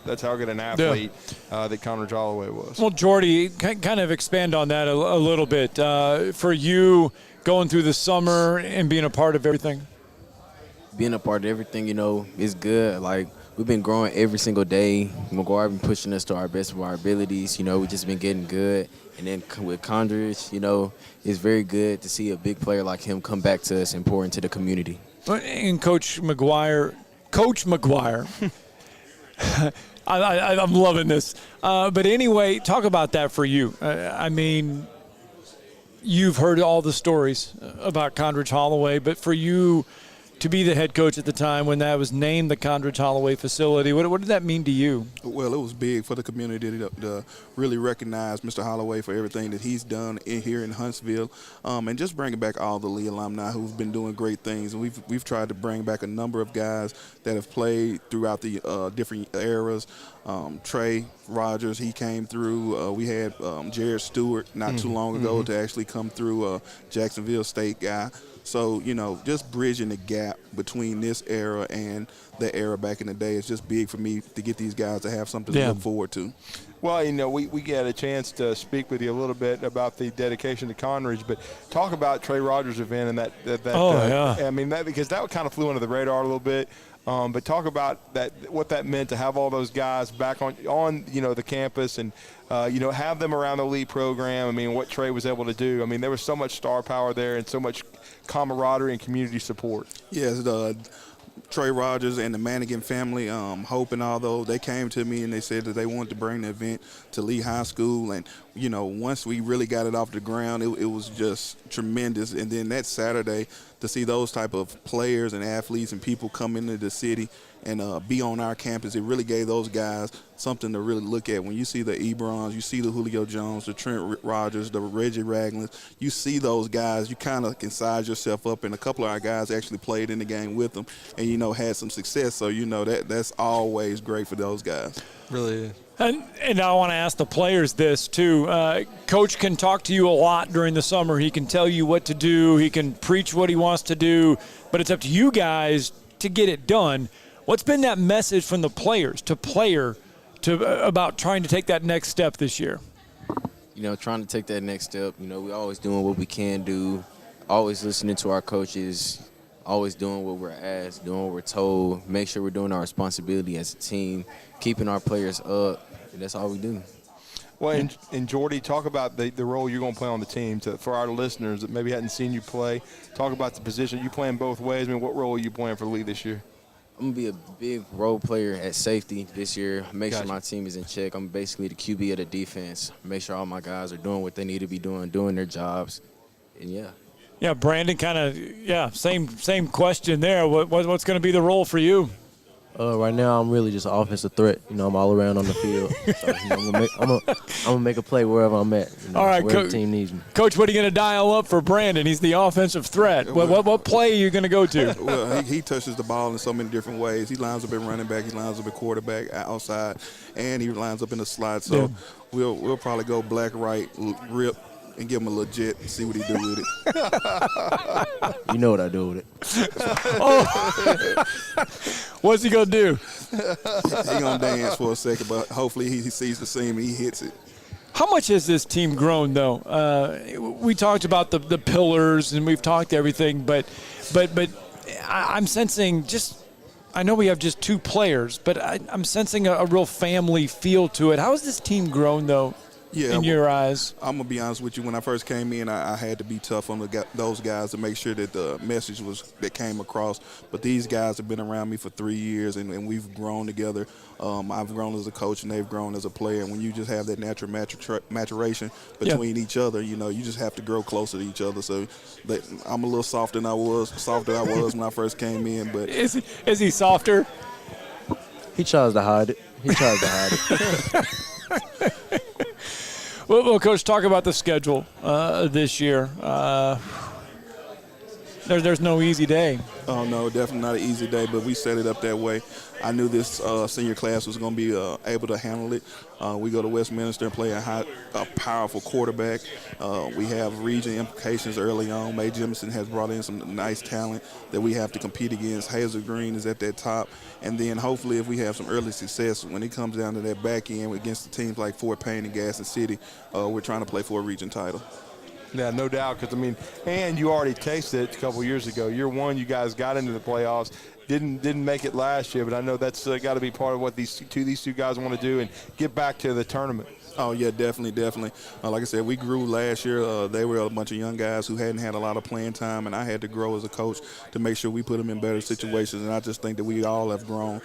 That's how good an athlete that Conridge Holloway was. Well, Jordy, kind of expand on that a little bit. For you, going through the summer and being a part of everything. Being a part of everything, is good. Like, we've been growing every single day. McGuire been pushing us to our best of our abilities. We just been getting good. And then with Conridge, it's very good to see a big player like him come back to us and pour into the community. And Coach McGuire, I'm loving this. But anyway, talk about that for you. I mean, you've heard all the stories about Conridge Holloway, but for you, to be the head coach at the time when that was named the Condredge Holloway facility. What did that mean to you? Well, it was big for the community to really recognize Mr. Holloway for everything that he's done here in Huntsville, and just bringing back all the Lee alumni who've been doing great things. And we've tried to bring back a number of guys that have played throughout the different eras. Trey Rogers, he came through. We had Jared Stewart not too long ago to actually come through, Jacksonville State guy. So, just bridging the gap between this era and the era back in the day is just big for me to get these guys to have something to look forward to. Well, we get a chance to speak with you a little bit about the dedication to Conridge, but talk about Trey Rogers' event and that. I mean, because that kind of flew under the radar a little bit. But talk about that, what that meant to have all those guys back on the campus and have them around the elite program. I mean, what Trey was able to do. I mean, there was so much star power there and so much camaraderie and community support. Yes, Trey Rogers and the Manigan family, Hope and all those, they came to me and they said that they wanted to bring the event to Lee High School. And, once we really got it off the ground, it was just tremendous. And then that Saturday, to see those type of players and athletes and people come into the city and be on our campus, it really gave those guys something to really look at. When you see the Ebrons, you see the Julio Jones, the Trent Rogers, the Reggie Raglins, you see those guys, you kind of can size yourself up. And a couple of our guys actually played in the game with them and, had some success. So, that's always great for those guys. Really is. And I want to ask the players this, too. Coach can talk to you a lot during the summer. He can tell you what to do. He can preach what he wants to do. But it's up to you guys to get it done. What's been that message from the players about trying to take that next step this year? Trying to take that next step. We always doing what we can do, always listening to our coaches, always doing what we're asked, doing what we're told, make sure we're doing our responsibility as a team, keeping our players up. And that's all we do. Well, and Jordy, talk about the role you're going to play on the team. For our listeners that maybe hadn't seen you play, talk about the position. You playing both ways. I mean, what role are you playing for the league this year? I'm going to be a big role player at safety this year. Make sure my team is in check. I'm basically the QB of the defense. Make sure all my guys are doing what they need to be doing their jobs. And, Yeah, Brandon, same question there. What's going to be the role for you? Right now, I'm really just an offensive threat. I'm all around on the field. So, I'm gonna make a play wherever I'm at. All right, wherever the team needs me. Coach, what are you going to dial up for Brandon? He's the offensive threat. What play are you going to go to? Well, he touches the ball in so many different ways. He lines up at running back. He lines up at quarterback, outside, and he lines up in the slot. So we'll probably go black, right, rip, and give him a legit and see what he do with it. You know what I do with it. What's he going to do? He going to dance for a second, but hopefully he sees the seam and he hits it. How much has this team grown, though? We talked about the pillars and we've talked everything, but I'm sensing I know we have just two players, but I'm sensing a real family feel to it. How has this team grown, though? In your eyes? I'm going to be honest with you. When I first came in, I had to be tough on those guys to make sure that the message that came across. But these guys have been around me for 3 years, and we've grown together. I've grown as a coach, and they've grown as a player. And when you just have that natural maturation between each other, you just have to grow closer to each other. So I'm a little softer than I was when I first came in. But is he softer? He tries to hide it. Well, Coach, talk about the schedule this year. There's no easy day. Oh, no, definitely not an easy day, but we set it up that way. I knew this senior class was going to be able to handle it. We go to Westminster and play a powerful quarterback. We have region implications early on. Mae Jemison has brought in some nice talent that we have to compete against. Hazel Green is at that top. And then hopefully if we have some early success, when it comes down to that back end against the teams like Fort Payne and Gaston City, we're trying to play for a region title. Yeah, no doubt. Because and you already tasted it a couple years ago. Year one, you guys got into the playoffs. Didn't make it last year, but I know that's got to be part of what these two guys want to do and get back to the tournament. Oh, yeah, definitely. Like I said, we grew last year. They were a bunch of young guys who hadn't had a lot of playing time, and I had to grow as a coach to make sure we put them in better situations. And I just think that we all have grown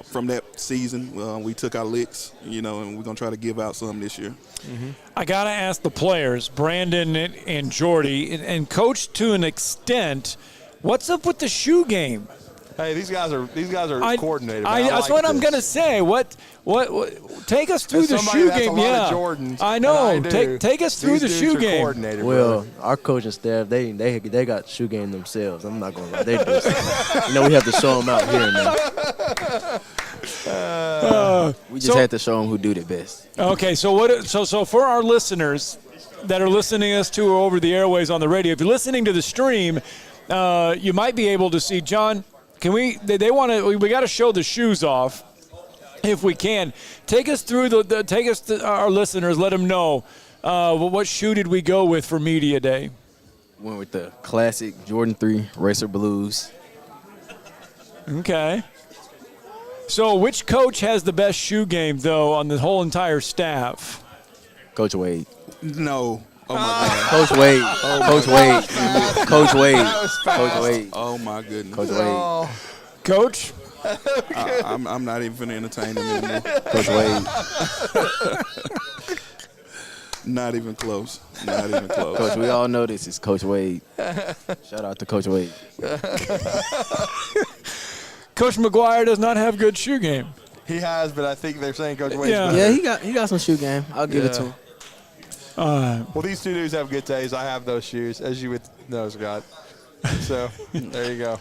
from that season. We took our licks, and we're going to try to give out some this year. Mm-hmm. I got to ask the players, Brandon and Jordy, and Coach to an extent, What's up with the shoe game? Hey, these guys are coordinated. That's what I'm gonna say. What? Take us through the shoe game. Yeah, Jordans, I know. Take us through the shoe game. Well, our coaching staff, they got shoe game themselves. I'm not gonna lie, they do. We have to show them out here and there. We just had to show them who do the best. Okay, so for our listeners that are listening to us to over the airways on the radio, if you're listening to the stream, you might be able to see John. Can we? They want to. We got to show the shoes off, if we can. Take us through take us to our listeners. Let them know what shoe did we go with for Media Day. Went with the classic Jordan 3 Racer Blues. Okay. So, which coach has the best shoe game though on the whole entire staff? Coach Wade. No. Oh my God. Coach Wade. Coach Wade. Coach Wade. Coach Wade. Oh my goodness. Coach Wade. Coach? I'm not even finna entertain him anymore. Coach Wade. Not even close. Not even close. Coach, we all know this is Coach Wade. Shout out to Coach Wade. Coach McGuire does not have good shoe game. He has, but I think they're saying Coach Wade. Yeah, he got some shoe game. I'll give it to him. Well, these two dudes have good taste. I have those shoes, as you would know, Scott. So, there you go.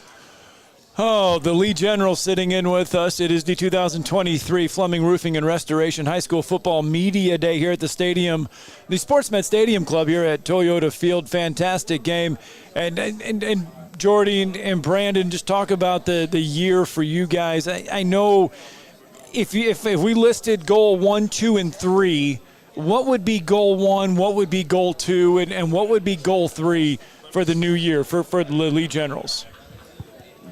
Oh, the Lee General sitting in with us. It is the 2023 Fleming Roofing and Restoration High School Football Media Day here at the stadium, the SportsMed Stadium Club here at Toyota Field. Fantastic game. And Jordy and Brandon, just talk about the year for you guys. I know if we listed goal 1, 2, and 3, what would be goal 1, what would be goal 2, and what would be goal 3 for the new year for the Lee Generals?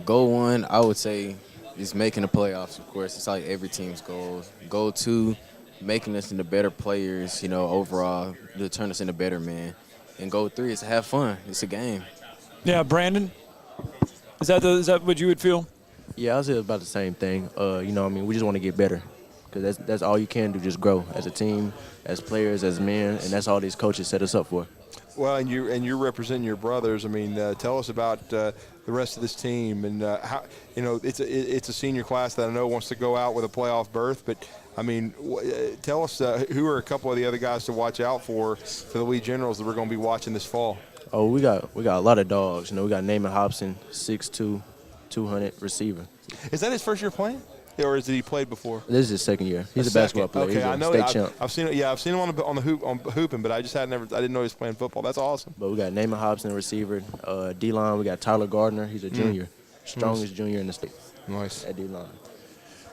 Goal 1, I would say, is making the playoffs, of course. It's like every team's goals. Goal 2, making us into better players, overall, to turn us into better men. And goal 3 is to have fun. It's a game. Yeah, Brandon, is that what you would feel? Yeah, I was about the same thing. We just want to get better. Because that's all you can do, just grow as a team, as players, as men, and that's all these coaches set us up for. Well, and you're representing your brothers. I mean, tell us about the rest of this team and how it's a senior class that I know wants to go out with a playoff berth. But I mean, tell us who are a couple of the other guys to watch out for the Lee Generals that we're going to be watching this fall. Oh, we got a lot of dogs. We got Naaman Hobson, 6'2", 200 receiver. Is that his first year playing? Or has he played before? This is his second year. He's a basketball player. Okay, He's a I know. state champ. I've seen it. Yeah, I've seen him on the hoop on hooping, but I didn't know he was playing football. That's awesome. But we got Naaman Hobson, receiver. D-line, we got Tyler Gardner. He's a junior, strongest junior in the state. Nice at D-line.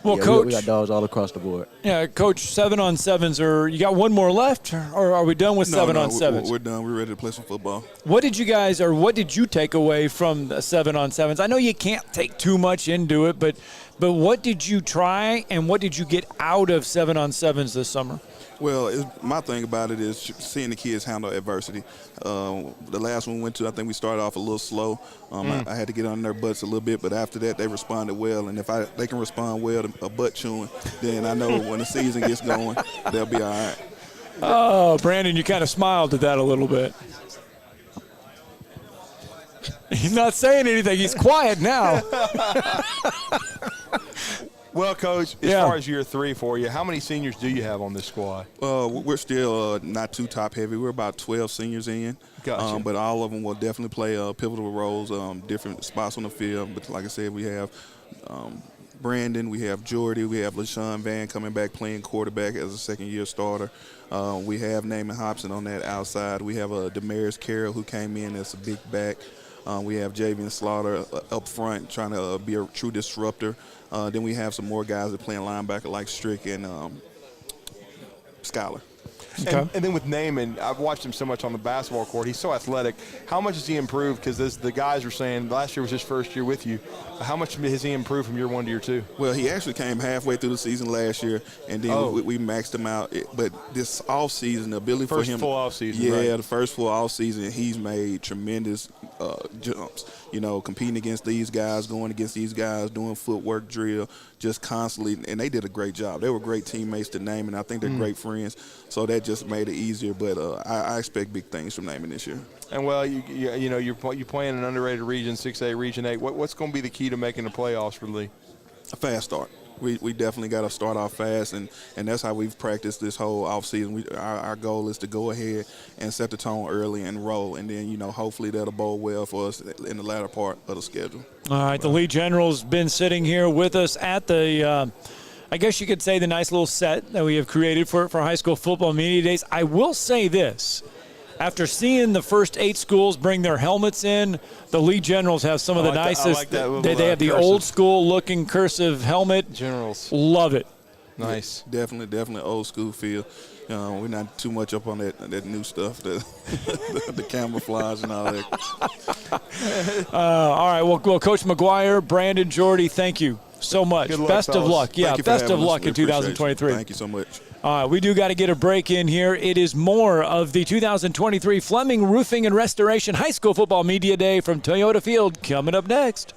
Well, yeah, Coach, we got dogs all across the board. Yeah, Coach, 7-on-7s. Or you got one more left, or are we done with 7-on-7s? We're done. We're ready to play some football. What did you take away from the 7-on-7s? I know you can't take too much into it, but what did you try and what did you get out of 7-on-7s this summer? Well, my thing about it is seeing the kids handle adversity. The last one we went to, I think we started off a little slow. I had to get on their butts a little bit, but after that, they responded well. And if they can respond well to a butt chewing, then I know when the season gets going, they'll be all right. Oh, Brandon, you kind of smiled at that a little bit. He's not saying anything. He's quiet now. Well, Coach, as far as year 3 for you, how many seniors do you have on this squad? We're still not too top-heavy. We're about 12 seniors in. Gotcha. But all of them will definitely play pivotal roles, different spots on the field. But like I said, we have Brandon, we have Jordy, we have LaShawn Van coming back playing quarterback as a second-year starter. We have Naaman Hobson on that outside. We have Damaris Carroll who came in as a big back. We have Javian Slaughter up front trying to be a true disruptor. Then we have some more guys that play linebacker like Strick and Schuyler. Okay. And then with Naaman, I've watched him so much on the basketball court. He's so athletic. How much has he improved? Because the guys were saying last year was his first year with you. How much has he improved from year 1 to year 2? Well, he actually came halfway through the season last year, and then we maxed him out. But this offseason, the ability for him – First full offseason, yeah, right. The first full offseason, he's made tremendous jumps. Competing against these guys, going against these guys, doing footwork drill, just constantly – and they did a great job. They were great teammates to Naaman. I think they're great friends. So that just made it easier. But I expect big things from Naaman this year. And well, you're playing an underrated region, 6A, Region 8. What's going to be the key to making the playoffs for Lee? A fast start. We definitely got to start off fast, and that's how we've practiced this whole offseason. Our goal is to go ahead and set the tone early and roll, and then, hopefully that'll bode well for us in the latter part of the schedule. All right, the Lee General's been sitting here with us at the I guess you could say the nice little set that we have created for high school football media days. I will say this. After seeing the first 8 schools bring their helmets in, the Lee Generals have some of the nicest. They have the old school looking cursive helmet. Generals. Love it. Nice. Definitely old school feel. We're not too much up on that new stuff, the camouflage and all that. All right. Well, Coach McGuire, Brandon, Jordy, thank you so much. Good luck, best fellas. of luck. Yeah, best of luck in 2023. Thank you so much. All right, we do got to get a break in here. It is more of the 2023 Fleming Roofing and Restoration High School Football Media Day from Toyota Field coming up next.